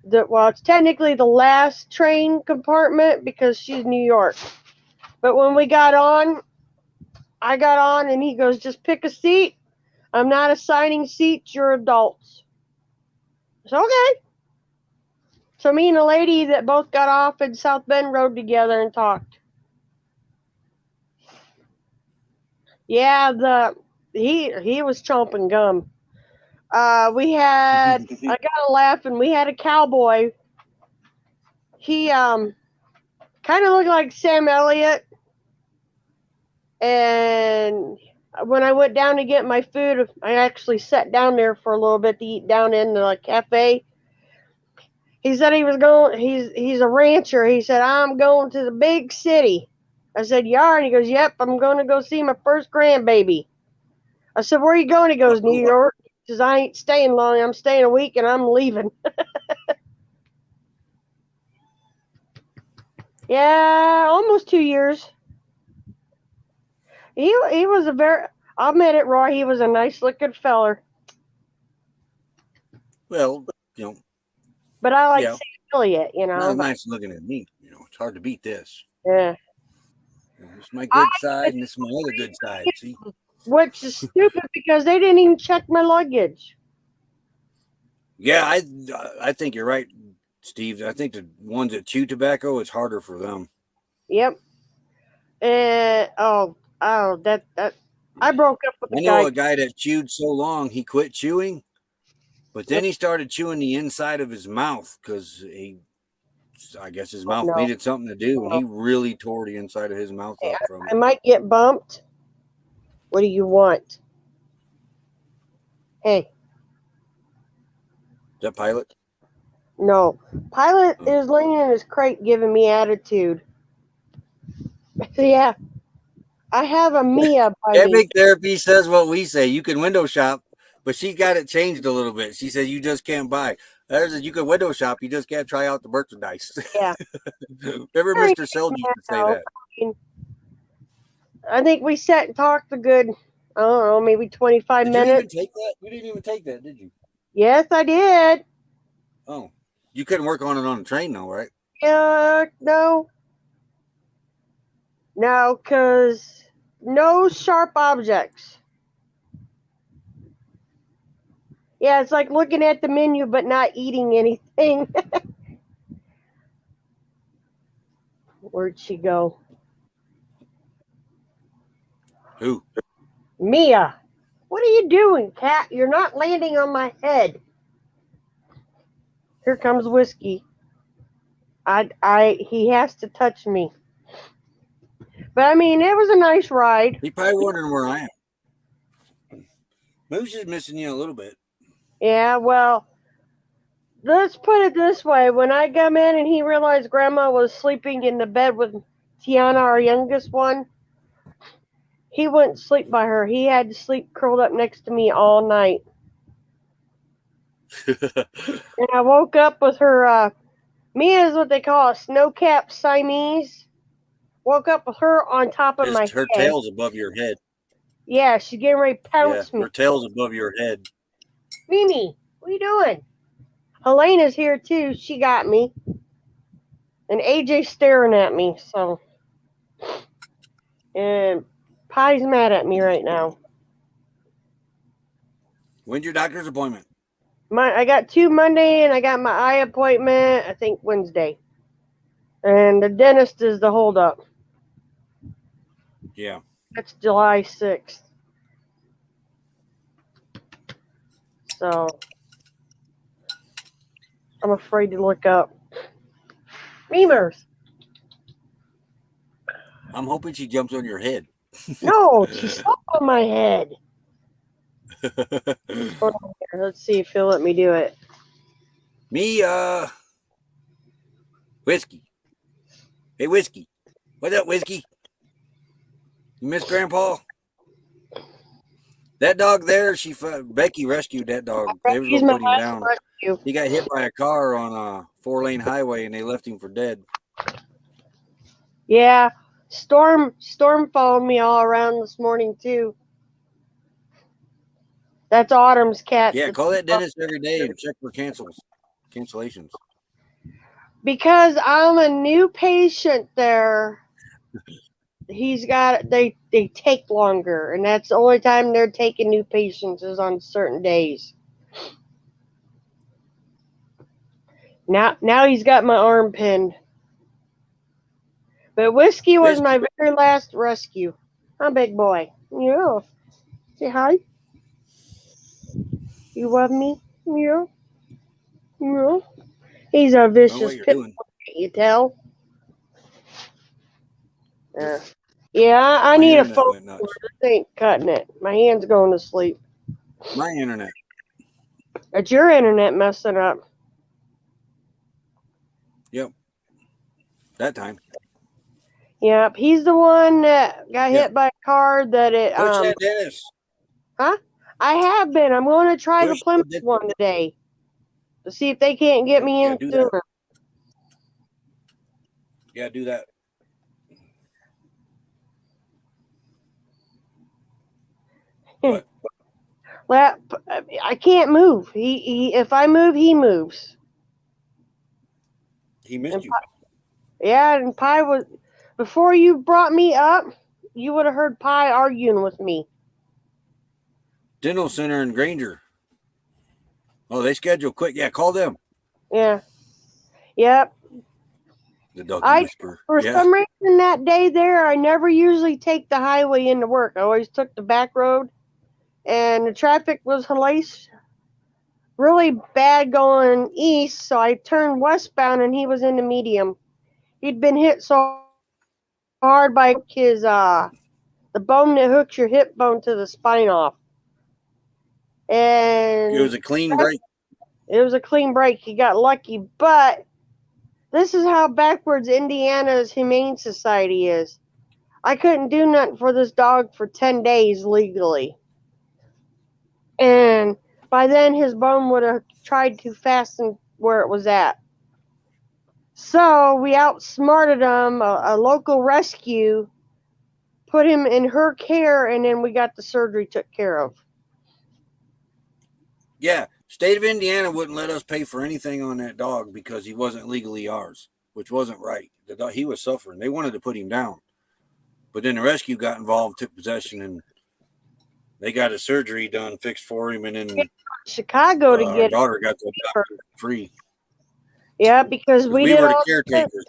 it's technically the last train compartment because she's New York. But when we got on, I got on and he goes, just pick a seat. I'm not assigning seats, you're adults. It's okay. So me and a lady that both got off in South Bend rode together and talked. Yeah, he was chomping gum. I got laughing. We had a cowboy. He kind of looked like Sam Elliott. And when I went down to get my food, I actually sat down there for a little bit to eat down in the cafe. He said he was going. He's a rancher. He said, I'm going to the big city. I said, you are? And he goes, yep, I'm going to go see my first grandbaby. I said, where are you going? He goes, New York. He says, I ain't staying long. I'm staying a week and I'm leaving. Yeah, almost 2 years. He was I'll admit it, Roy, he was a nice looking feller. Well, But I like yeah. Sam Elliott, Not nice looking at me. It's hard to beat this. Yeah. This is my good side, and this is my other good side. See, which is stupid because they didn't even check my luggage. Yeah, I think you're right, Steve. I think the ones that chew tobacco, it's harder for them. Yep. And that I broke up with I know a guy that chewed so long he quit chewing, but then he started chewing the inside of his mouth because I guess his mouth needed something to do, and he really tore the inside of his mouth up from it. I might get bumped. What do you want? Hey. Is that Pilot? No. Pilot is laying in his crate giving me attitude. Yeah. I have a Mia by Epic Therapy says what we say. You can window shop, but she got it changed a little bit. She said you just can't buy. You can window shop, you just can't try out the merchandise. Yeah. Remember Mr. Seld used to say that. I think we sat and talked a good, I don't know, maybe 25 minutes. Did you even take that? You didn't even take that, did you? Yes, I did. Oh. You couldn't work on it on the train, though, right? No. No, because no sharp objects. Yeah, it's like looking at the menu but not eating anything. Where'd she go? Who? Mia. What are you doing, cat? You're not landing on my head. Here comes Whiskey. He has to touch me. But I mean, it was a nice ride. He's probably wondering where I am. Moose is missing you a little bit. Yeah, well, let's put it this way. When I come in and he realized Grandma was sleeping in the bed with Tiana, our youngest one, he wouldn't sleep by her. He had to sleep curled up next to me all night. And I woke up with her, Mia is what they call a snow-capped Siamese. Woke up with her on top of my Her head. tail's above your head. Yeah, she's getting ready to Yeah, pounce me. her tail's above your head. Mimi, what are you doing? Helena's here too. She got me. And AJ's staring at me, so. And Pie's mad at me right now. When's your doctor's appointment? I got 2 Monday and I got my eye appointment, I think Wednesday. And the dentist is the holdup. Yeah. That's July 6th. So I'm afraid to look up. Memers. I'm hoping she jumps on your head. No, she's up on my head. Hold on here. Let's see if he'll let me do it. Me, Whiskey. Hey, Whiskey. What's up, Whiskey? You miss Grandpa? That dog there, Becky rescued that dog. They was going to put him down. Rescue. He got hit by a car on a 4-lane highway, and they left him for dead. Yeah, Storm followed me all around this morning too. That's Autumn's cat. Yeah, call that dentist every day and check for cancellations. Because I'm a new patient there. They take longer, and that's the only time they're taking new patients is on certain days. Now he's got my arm pinned. But Whiskey was my very last rescue. Huh, big boy? Yeah. Say hi. You love me? Yeah. Yeah. He's a vicious pit bull, you tell? Yeah, I need a phone cord. This ain't cutting it. My hand's going to sleep. My internet. It's your internet messing up. Yep. That time. Yep, he's the one that got hit by a car that it Push that dentist. Huh? I have been. I'm going to try the Plymouth one today to see if they can't get me in sooner. Yeah, do that. Well, I can't move. He if I move, he moves. He missed you. Yeah, and Pie was before you brought me up. You would have heard Pie arguing with me. Dental Center in Granger. Oh, they schedule quick. Yeah, call them. Yeah. Yep. The doggy whisperer. For some reason that day there, I never usually take the highway into work. I always took the back road. And the traffic was really bad going east, so I turned westbound and he was in the medium. He'd been hit so hard by his the bone that hooks your hip bone to the spine off. And it was a clean break. It was a clean break. He got lucky, but this is how backwards Indiana's Humane Society is. I couldn't do nothing for this dog for 10 days legally. And by then, his bone would have tried to fasten where it was at. So we outsmarted him, a local rescue, put him in her care, and then we got the surgery took care of. Yeah, state of Indiana wouldn't let us pay for anything on that dog because he wasn't legally ours, which wasn't right. The dog, he was suffering. They wanted to put him down. But then the rescue got involved, took possession, and they got a surgery done, fixed for him, and then Chicago to get our daughter got the adoption free. Yeah, because we were the caretakers.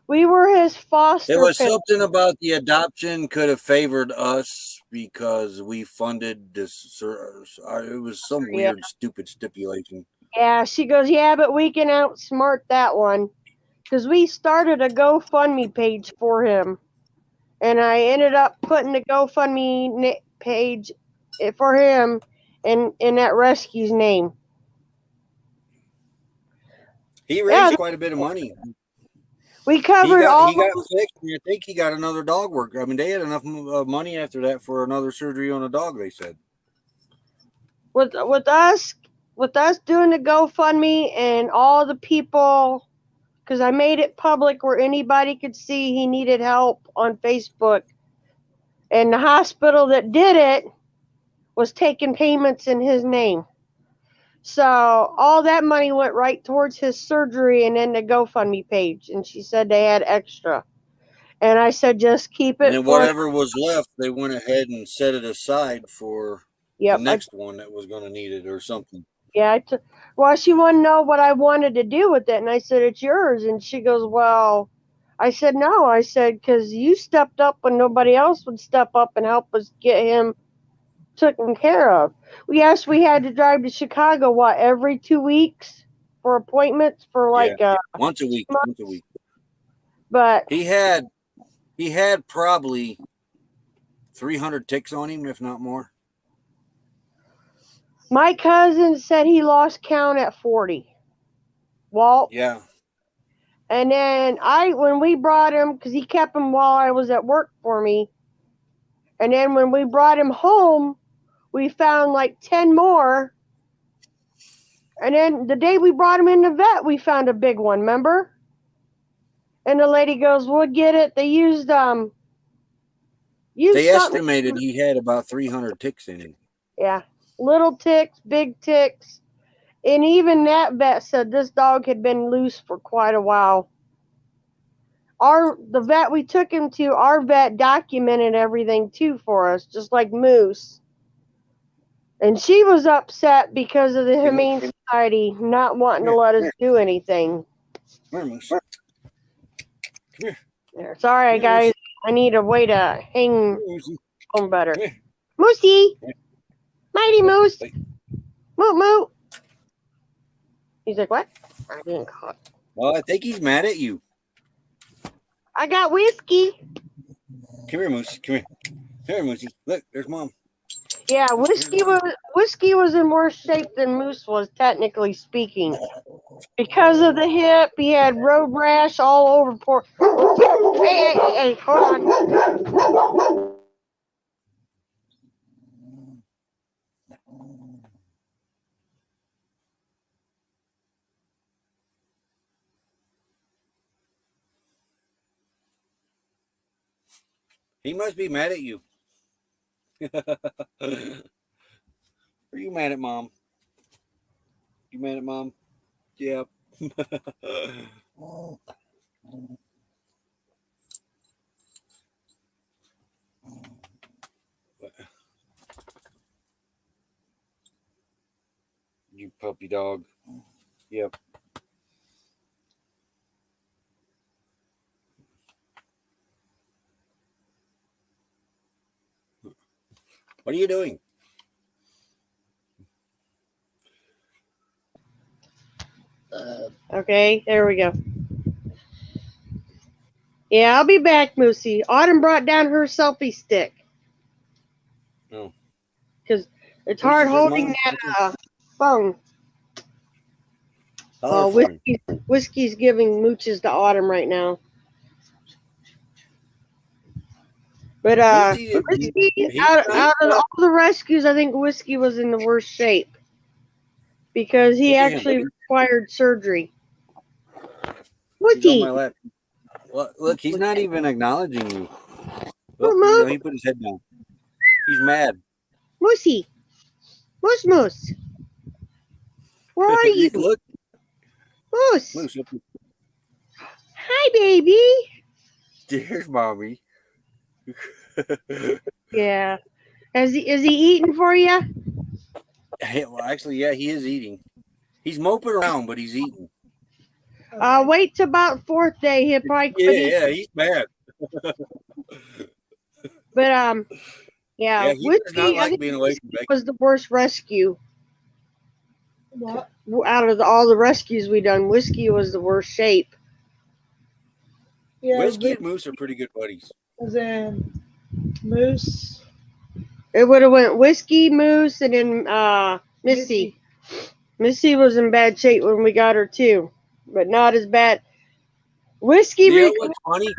We were his foster. There was something about the adoption could have favored us because we funded this. It was some weird, stupid stipulation. Yeah, she goes, yeah, but we can outsmart that one because we started a GoFundMe page for him. And I ended up putting the GoFundMe page for him in that rescue's name. He raised quite a bit of money. We covered all. He got fixed, and I think he got another dog work. I mean, they had enough money after that for another surgery on a dog. They said with us doing the GoFundMe and all the people, because I made it public where anybody could see he needed help on Facebook, and the hospital that did it was taking payments in his name. So all that money went right towards his surgery and then the GoFundMe page. And she said they had extra. And I said, just keep it. And then whatever was left, they went ahead and set it aside for the next one that was going to need it or something. Yeah. Well, she wanted to know what I wanted to do with it. And I said, it's yours. And she goes, well, I said, no. I said, because you stepped up when nobody else would step up and help us get him taken care of. We had to drive to Chicago, every 2 weeks for appointments for once a week. But he had probably 300 ticks on him, if not more. My cousin said he lost count at 40. Walt. Yeah. And then when we brought him, because he kept him while I was at work for me, and then when we brought him home, we found like 10 more. And then the day we brought him in the vet, we found a big one, remember? And the lady goes, we'll get it. They used they estimated he had about 300 ticks in him. Yeah. Little ticks, big ticks. And even that vet said this dog had been loose for quite a while. The vet we took him to, our vet documented everything too for us, just like Moose. And she was upset because of the Humane Society not wanting to let us do anything. Come here. There. Sorry, guys. I need a way to hang home better. Moosey! Mighty Moose! Moot moot! He's like, what? I didn't call it. Well, I think he's mad at you. I got whiskey. Come here, Moose. Come here. Come here, Moosey. Look, there's Mom. Yeah, whiskey was in worse shape than Moose was, technically speaking. Because of the hip, he had road rash all over poor. Hey, hold on. He must be mad at you. Are you mad at Mom? You mad at Mom? Yep. You puppy dog. Yep. What are you doing? Okay, there we go. Yeah, I'll be back, Moosey. Autumn brought down her selfie stick. Oh. Because it's hard holding that phone. Whiskey's giving mooches to Autumn right now. But Whiskey, out of all the rescues, I think Whiskey was in the worst shape. Because he actually required surgery. Whiskey! Look, he's not even acknowledging you. Oh, he put his head down. He's mad. Moosey. Moose. Where are you? Look. Moose. Hi, baby. There's Mommy. Yeah. Is he eating for you? Well, actually, yeah, he is eating. He's moping around, but he's eating. Wait till about 4th day. He'll probably quit. Yeah, he's mad. But yeah, he Whiskey, does not like being away from Becky. Was the worst rescue. What? Out of all the rescues we done, Whiskey was the worst shape. Yeah, Whiskey and Moose are pretty good buddies. as in Moose It would have went Whiskey, Moose, and then Missy. Missy was in bad shape when we got her too, but not as bad. Whiskey, You know what's funny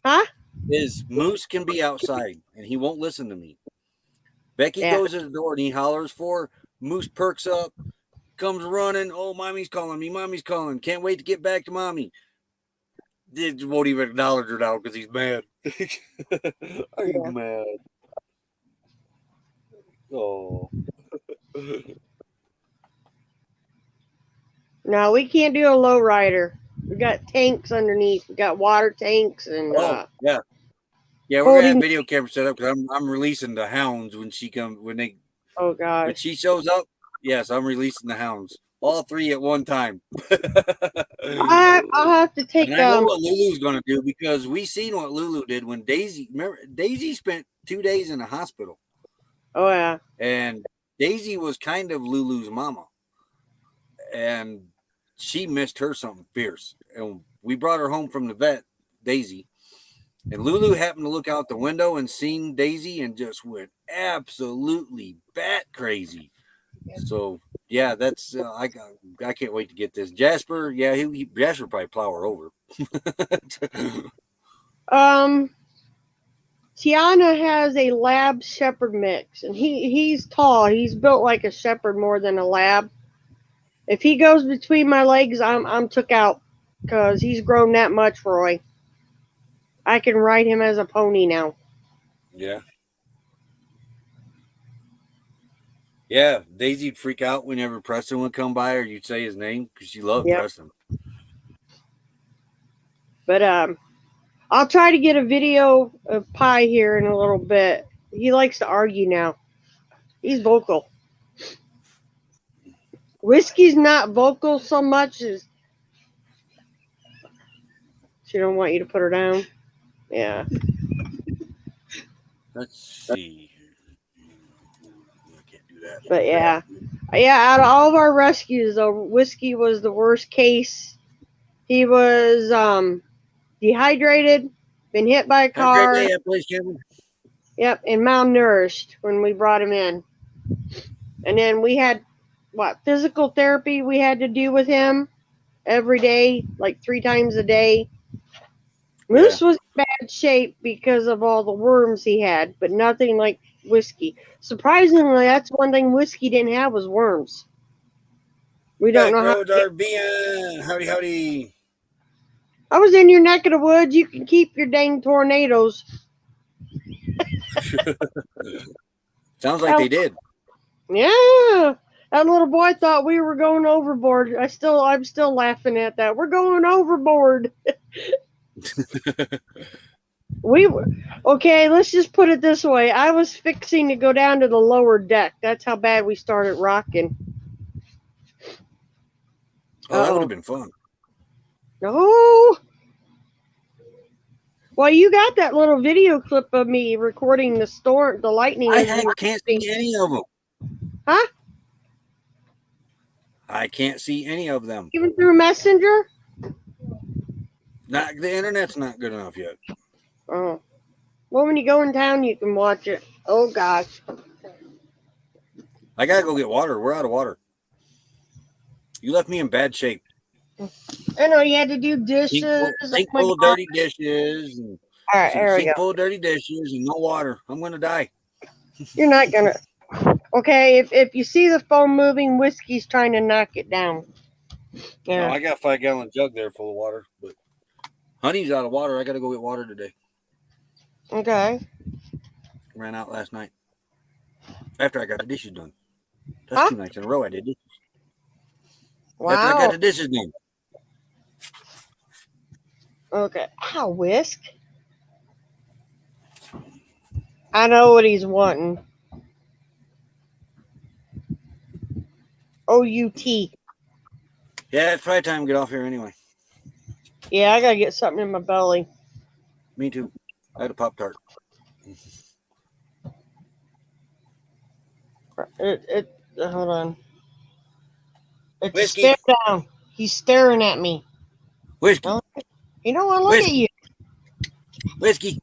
huh? is Moose can be outside and he won't listen to me. Becky Yeah. goes to the door and he hollers for her. Moose perks up, comes running. Oh, mommy's calling me. Mommy's calling. Can't wait to get back to mommy. It won't even acknowledge her now because he's mad. Are you mad? Oh. No, we can't do a low rider. We got tanks underneath. We got water tanks and Oh, yeah. Yeah, we're gonna have holding. video camera set up because I'm releasing the hounds when she comes when Oh gosh. she shows up. Yes, I'm releasing the hounds, all three at one time. I'll have to take. And I know what Lulu's gonna do because we seen what Lulu did when Daisy. Remember, Daisy spent 2 days in the hospital, Oh yeah. and Daisy was kind of Lulu's mama, and she missed her something fierce. And we brought her home from the vet, Daisy. And Lulu happened to look out the window and seen Daisy and just went absolutely bat crazy. So yeah, that's I can't wait to get this. Jasper, yeah, Jasper probably plow her over. Tiana has a lab shepherd mix, and he's tall. He's built like a shepherd more than a lab. If he goes between my legs, I'm took out because he's grown that much, Roy. I can ride him as a pony now. Yeah. Yeah, Daisy'd freak out whenever Preston would come by, or you'd say his name because she loved Preston. But I'll try to get a video of Pie here in a little bit. He likes to argue now. He's vocal. Whiskey's not vocal so much as she don't want you to put her down. Yeah. Let's see. I can't do that. But yeah. Out of all of our rescues, though, Whiskey was the worst case. He was dehydrated, been hit by a car. Have a great day, Yep, and malnourished when we brought him in. And then we had, physical therapy we had to do with him every day, like 3 times a day. Moose was in bad shape because of all the worms he had, but nothing like Whiskey. Surprisingly, that's one thing Whiskey didn't have was worms. We don't know how. Howdy, howdy. I was in your neck of the woods. You can keep your dang tornadoes. Sounds like they did. Yeah. That little boy thought we were going overboard. I'm still laughing at that. We're going overboard. Okay, let's just put it this way. I was fixing to go down to the lower deck. That's how bad we started rocking. Oh, that would have been fun. No. Well, you got that little video clip of me recording the storm, the lightning. I can't see any of them. Huh? I can't see any of them. Even through Messenger? The internet's not good enough yet. Oh. Well, when you go in town, you can watch it. Oh, gosh. I gotta go get water. We're out of water. You left me in bad shape. I know you had to do dishes. Sink full of dirty dishes. And all right, there we go. full of dirty dishes and no water. I'm gonna die. You're not gonna. Okay, if you see the phone moving, Whiskey's trying to knock it down. Yeah. No, I got a 5-gallon jug there full of water, but Honey's out of water. I gotta go get water today. Okay. Ran out last night after I got the dishes done. That's 2 nights in a row I did dishes. Wow. After I got the dishes done. Okay. Ow, Whisk. I know what he's wanting. O-U-T. Yeah, it's probably time to get off here anyway. Yeah, I gotta get something in my belly. Me too. I had a Pop-Tart. Hold on. It's Whiskey. stare down. He's staring at me. Whiskey. Oh, he don't want to look Whiskey. at you. Whiskey.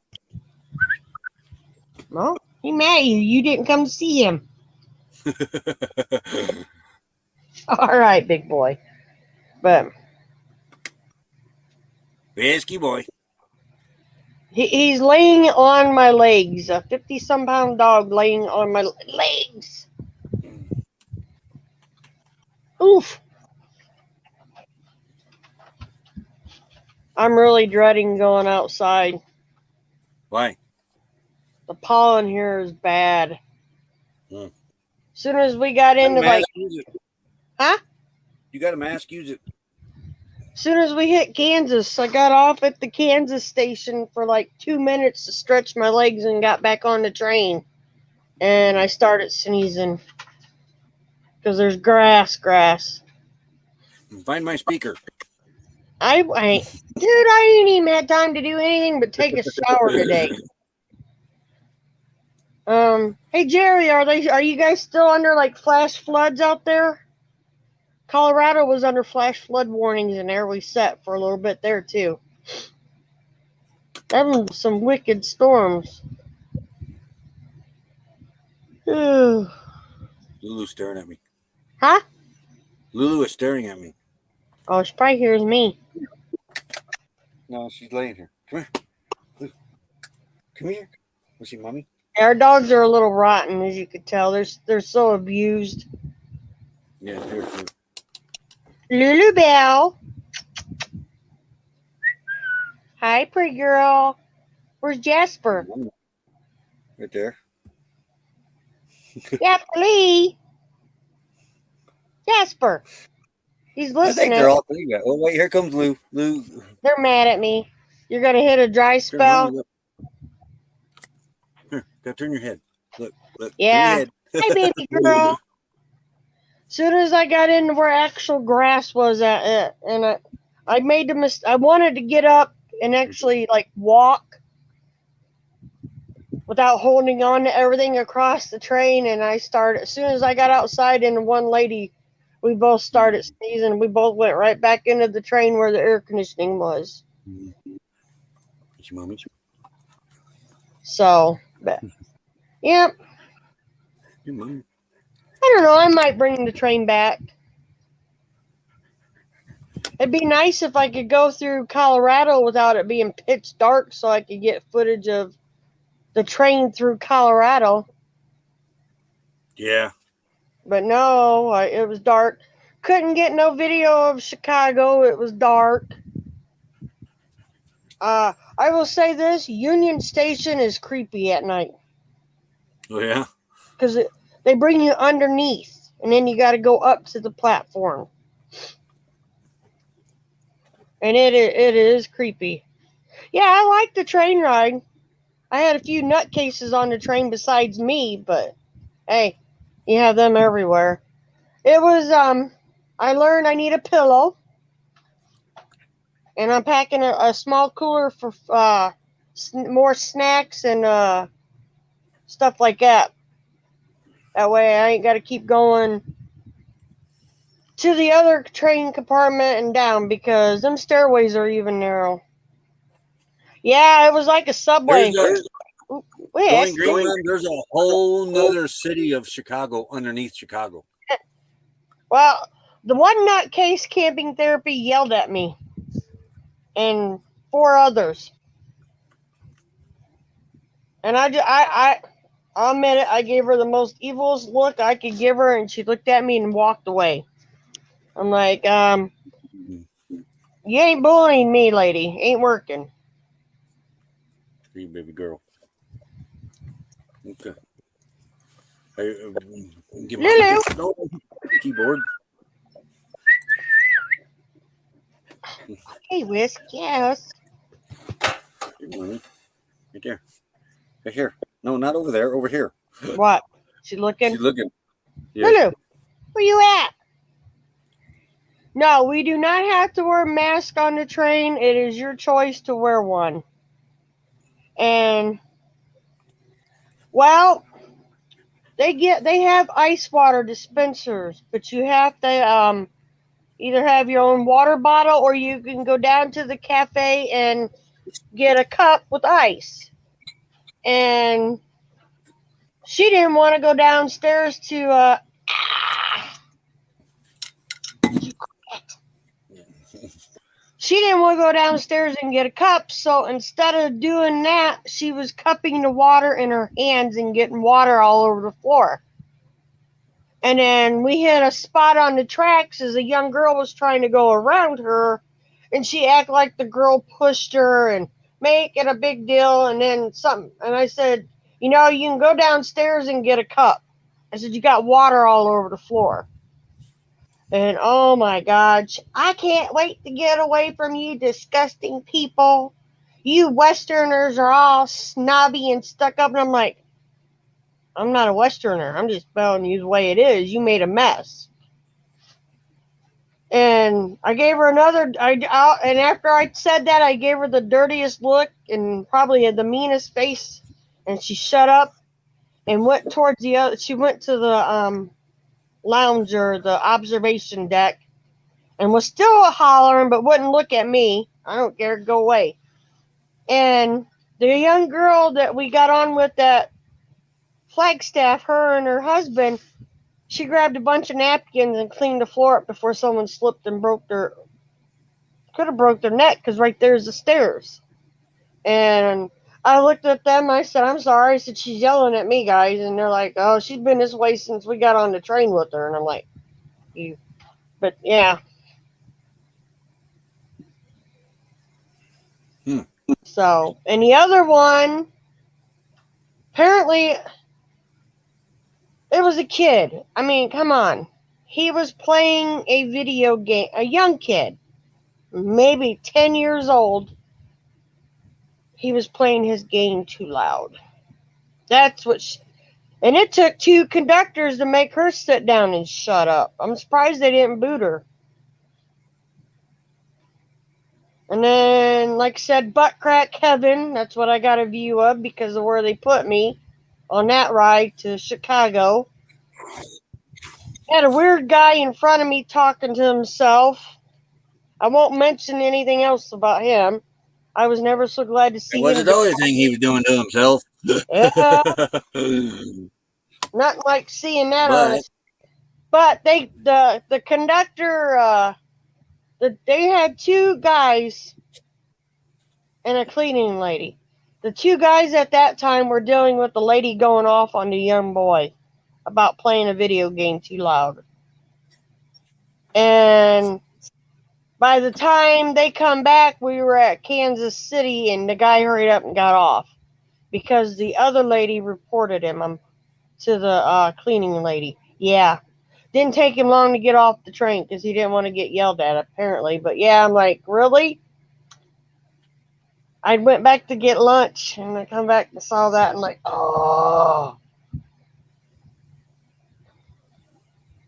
No, He mad at you. You didn't come to see him. All right, big boy. But Whiskey boy. he's laying on my legs. A 50-some-pound dog laying on my legs. Oof. I'm really dreading going outside. Why? The pollen here is bad. Hmm. As soon as we got into like, Use it. huh? You got a mask, use it. As soon as we hit Kansas, I got off at the Kansas station for like 2 minutes to stretch my legs and got back on the train. And I started sneezing because there's grass. Find my speaker. I ain't even had time to do anything but take a shower today. Hey Jerry, are you guys still under like flash floods out there? Colorado was under flash flood warnings, and there we sat for a little bit there too. Having some wicked storms. Huh? Lulu's staring at me. Oh, Lulu is staring at me. she probably hears me. No, she's laying here. Come here. Lulu. Come here. Was she mommy? Our dogs are a little rotten, as you could tell. They're so abused. Yeah, here. Lulu Bell. Hi, pretty girl. Where's Jasper? Right there. Jasper Lee. Jasper. He's I think listening. they're all three. Oh, wait, here comes Lou. Lou. They're mad at me. You're going to hit a dry spell? Here, gotta turn your head. Look. Yeah. Turn your head. Hi, baby girl. Soon as I got into where actual grass was at, and I made the mistake. I wanted to get up and actually like walk without holding on to everything across the train, and I started, as soon as I got outside and one lady, we both started sneezing. We both went right back into the train where the air conditioning was. It's your mommy. So, but, yep. Your mommy. I don't know. I might bring the train back. It'd be nice if I could go through Colorado without it being pitch dark so I could get footage of the train through Colorado. Yeah. But no, it was dark. Couldn't get no video of Chicago. It was dark. I will say this, Union Station is creepy at night. Oh, yeah? Because they bring you underneath, and then you got to go up to the platform. And it is creepy. Yeah, I like the train ride. I had a few nutcases on the train besides me, but hey, you have them everywhere. It was, I learned I need a pillow. And I'm packing a small cooler for more snacks and stuff like that. That way I ain't got to keep going to the other train compartment and down because them stairways are even narrow. Yeah, it was like a subway. Going Greenland, there's a whole nother city of Chicago underneath Chicago. Well, the one nutcase camping therapy yelled at me. And 4 others. And I'll admit it, I gave her the most evilest look I could give her, and she looked at me and walked away. I'm like, you ain't bullying me, lady. Ain't working. You baby girl. Okay. Hey, give my keyboard. Hey, Whisk, yes. Right there. Right here. No, not over there. Over here. What? She looking? She's looking. Yeah. Lulu, where you at? No, we do not have to wear a mask on the train. It is your choice to wear one. And, well, they have ice water dispensers, but you have to either have your own water bottle or you can go down to the cafe and get a cup with ice. And she didn't want to go downstairs to she didn't want to go downstairs and get a cup, so instead of doing that, she was cupping the water in her hands and getting water all over the floor. And then we hit a spot on the tracks as a young girl was trying to go around her, and she acted like the girl pushed her and make it a big deal, and then something. And I said, you know, you can go downstairs and get a cup. I said, you got water all over the floor. And oh my God, I can't wait to get away from you disgusting people. You Westerners are all snobby and stuck up. And I'm like, I'm not a Westerner. I'm just telling you the way it is. You made a mess. And I gave her another, and after I said that, I gave her the dirtiest look and probably had the meanest face. And she shut up and went towards the other, she went to the lounge or the observation deck and was still hollering but wouldn't look at me. I don't care, go away. And the young girl that we got on with that Flagstaff, her and her husband, she grabbed a bunch of napkins and cleaned the floor up before someone slipped and could have broke their neck, because right there's the stairs. And I looked at them, I said, I'm sorry. I said, she's yelling at me, guys. And they're like, oh, she's been this way since we got on the train with her. And I'm like, but yeah. So, and the other one, apparently, it was a kid. I mean, come on. He was playing a video game, a young kid, maybe 10 years old. He was playing his game too loud. That's what and it took two conductors to make her sit down and shut up. I'm surprised they didn't boot her. And then, like I said, Butt Crack Kevin, that's what I got a view of because of where they put me on that ride to Chicago. Had a weird guy in front of me talking to himself. I won't mention anything else about him. I was never so glad to see It wasn't him. the only thing he was doing to himself. Yeah, nothing like seeing that on us. But the conductor, they had two guys and a cleaning lady. The two guys at that time were dealing with the lady going off on the young boy about playing a video game too loud. And by the time they come back, we were at Kansas City, and the guy hurried up and got off because the other lady reported him to the cleaning lady. Yeah. Didn't take him long to get off the train because he didn't want to get yelled at, apparently. But yeah, I'm like, really? I went back to get lunch, and I come back and saw that, and like, oh.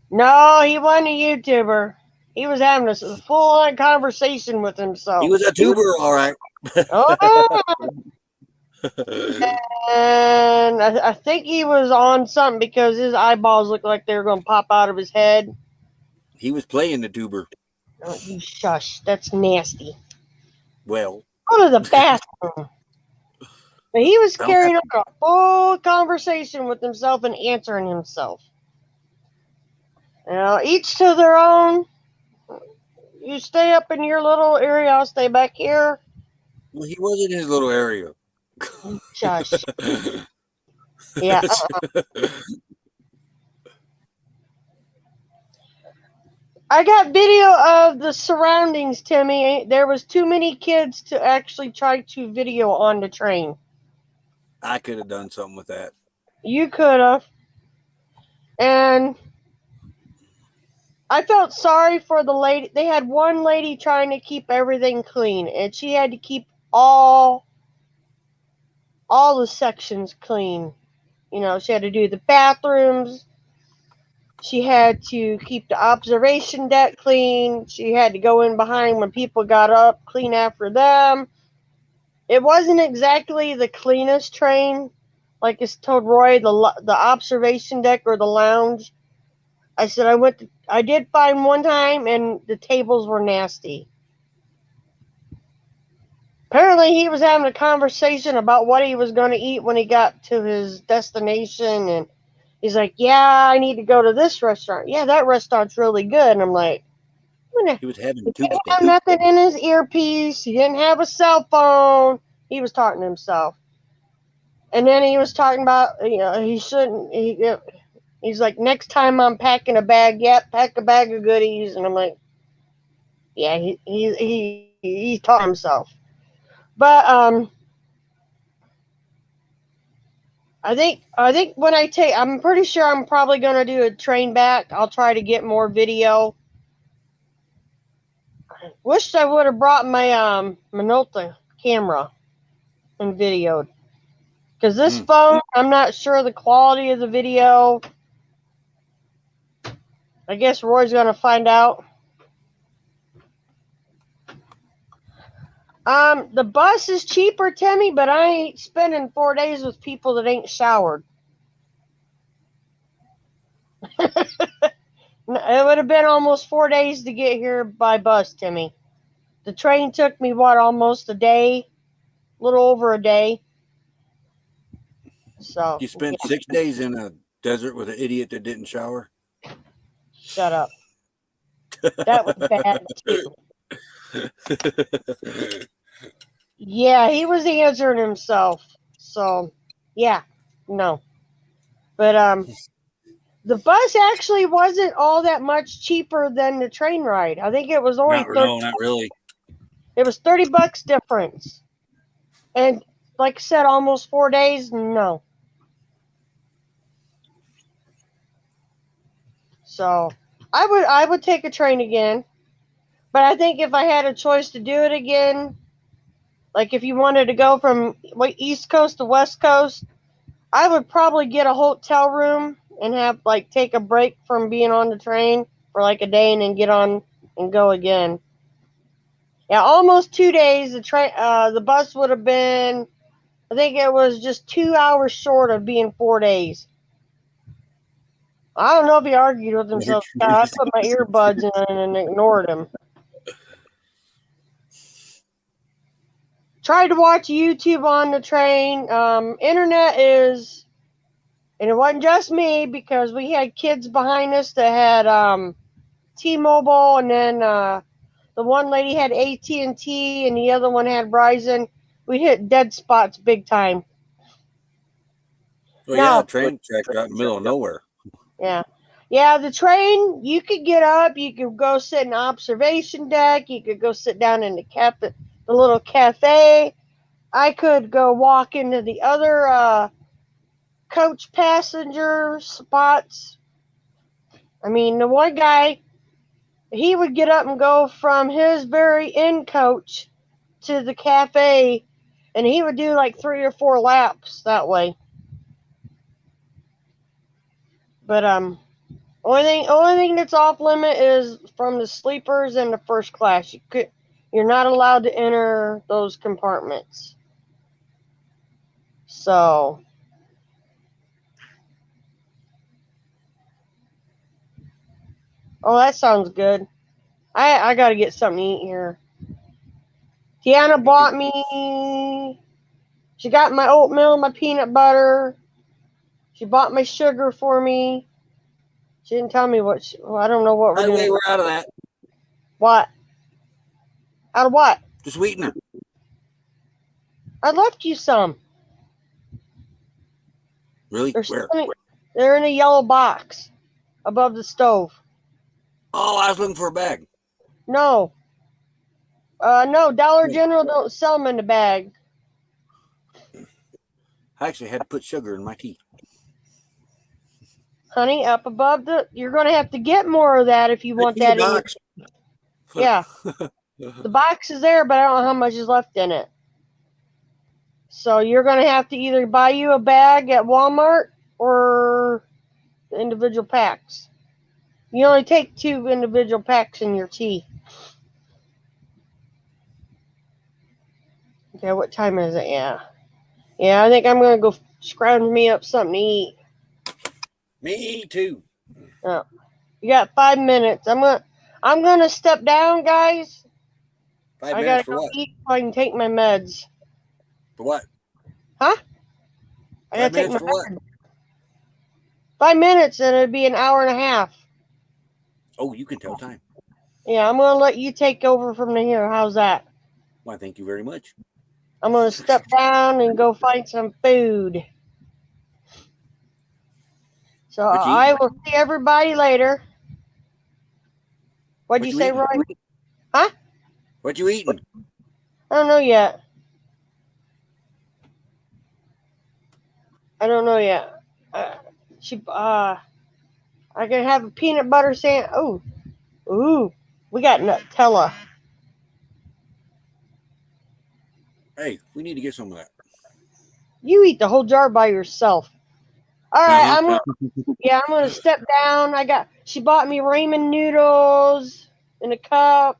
No, he wasn't a YouTuber. He was having a full-on conversation with himself. He was a tuber, all right. Oh. And I think he was on something because his eyeballs looked like they were going to pop out of his head. He was playing the tuber. Oh, you shush. That's nasty. Well. Go to the bathroom. But he was carrying on a full conversation with himself and answering himself. You know, each to their own. You stay up in your little area, I'll stay back here. Well, he was in his little area. Shush. Yeah. I got video of the surroundings, Timmy. There was too many kids to actually try to video on the train. I could have done something with that. You could have. And I felt sorry for the lady. They had one lady trying to keep everything clean, and she had to keep all the sections clean. You know, she had to do the bathrooms. She had to keep the observation deck clean. She had to go in behind when people got up, clean after them. It wasn't exactly the cleanest train. Like I told Roy, the observation deck or the lounge. I said I did find one time, and the tables were nasty. Apparently, he was having a conversation about what he was going to eat when he got to his destination, and he's like, "Yeah, I need to go to this restaurant. Yeah, that restaurant's really good." And I'm like, He was having he tube didn't steak. have nothing in his earpiece. He didn't have a cell phone. He was talking to himself. And then he was talking about, he shouldn't. He's like, next time I'm packing a bag, pack a bag of goodies. And I'm like, yeah, he taught himself. But I think when I'm pretty sure I'm probably gonna do a train back. I'll try to get more video. Wished I would have brought my Minolta camera and videoed. Because this phone, I'm not sure the quality of the video. I guess Roy's gonna find out. The bus is cheaper, Timmy, but I ain't spending 4 days with people that ain't showered. It would have been almost 4 days to get here by bus, Timmy. The train took me, almost a day? A little over a day. So. You spent 6 days in a desert with an idiot that didn't shower? Shut up. That was bad, too. Yeah, he was answering himself. So, yeah, no. But, the bus actually wasn't all that much cheaper than the train ride. I think it was only not really. It was $30 difference. And like I said, almost 4 days, no. So I would take a train again. But I think if I had a choice to do it again, like if you wanted to go from East Coast to West Coast, I would probably get a hotel room and have take a break from being on the train for a day and then get on and go again. Yeah, almost 2 days. The bus would have been, I think it was just 2 hours short of being 4 days. I don't know if he argued with himself. I put my earbuds in and ignored him. Tried to watch YouTube on the train. Internet is, and it wasn't just me because we had kids behind us that had T-Mobile, and then the one lady had AT&T, and the other one had Verizon. We hit dead spots big time. Well, yeah, train track out in the middle of nowhere. Yeah. Yeah, the train, you could get up, you could go sit in the observation deck, you could go sit down in the little cafe. I could go walk into the other coach passenger spots. I mean, the one guy, he would get up and go from his very end coach to the cafe, and he would do 3 or 4 laps that way. But only thing that's off limit is from the sleepers and the first class. You're not allowed to enter those compartments. So, that sounds good. I gotta get something to eat here. Tiana bought me. She got my oatmeal, my peanut butter. She bought my sugar for me. She didn't tell me what. I don't know what we're doing. By the way, we're out of that. What? Out of what? The sweetener. I left you some. Really? Where? They're in a yellow box above the stove. Oh, I was looking for a bag. No. No, Dollar General don't sell them in the bag. I actually had to put sugar in my tea. Honey, up above you're going to have to get more of that if you want that in your... Yeah. The box is there, but I don't know how much is left in it. So you're going to have to either buy you a bag at Walmart or the individual packs. You only take 2 individual packs in your tea. Okay, what time is it? Yeah. Yeah, I think I'm going to go scrounge me up something to eat. Me too. Oh, you got 5 minutes. I'm gonna step down, guys. 5 I minutes gotta for go what? eat so I can take my meds. For what? Huh? I 5 gotta take minutes my for what? meds. 5 minutes and it'd be an hour and a half. Oh, you can tell time. Yeah, I'm gonna let you take over from here. How's that? Why, thank you very much. I'm gonna step down and go find some food. So What you I eating? will see everybody later. What'd What you you say, eating? Roy? Huh? What you eating? I don't know yet. I don't know yet. I can have a peanut butter sandwich. Ooh, we got Nutella. Hey, we need to get some of that. You eat the whole jar by yourself. All right, Uh-huh. I'm gonna step down. She bought me ramen noodles in a cup,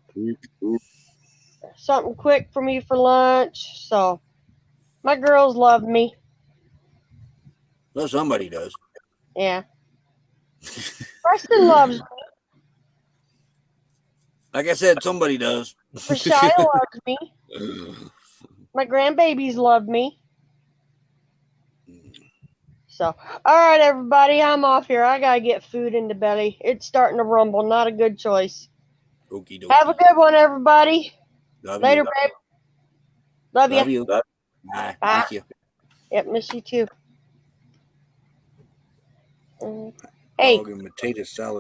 something quick for me for lunch. So my girls love me. Well, somebody does. Yeah, Preston loves me. Like I said, somebody does. Rashida loves me. My grandbabies love me. So, all right, everybody, I'm off here. I gotta get food in the belly. It's starting to rumble. Not a good choice. Okie dokie. Have a good one, everybody. Love Later, you. babe. Love Love you. you. Bye. Bye. Miss you. Yep, miss you too. Hey. Dog and potato salad.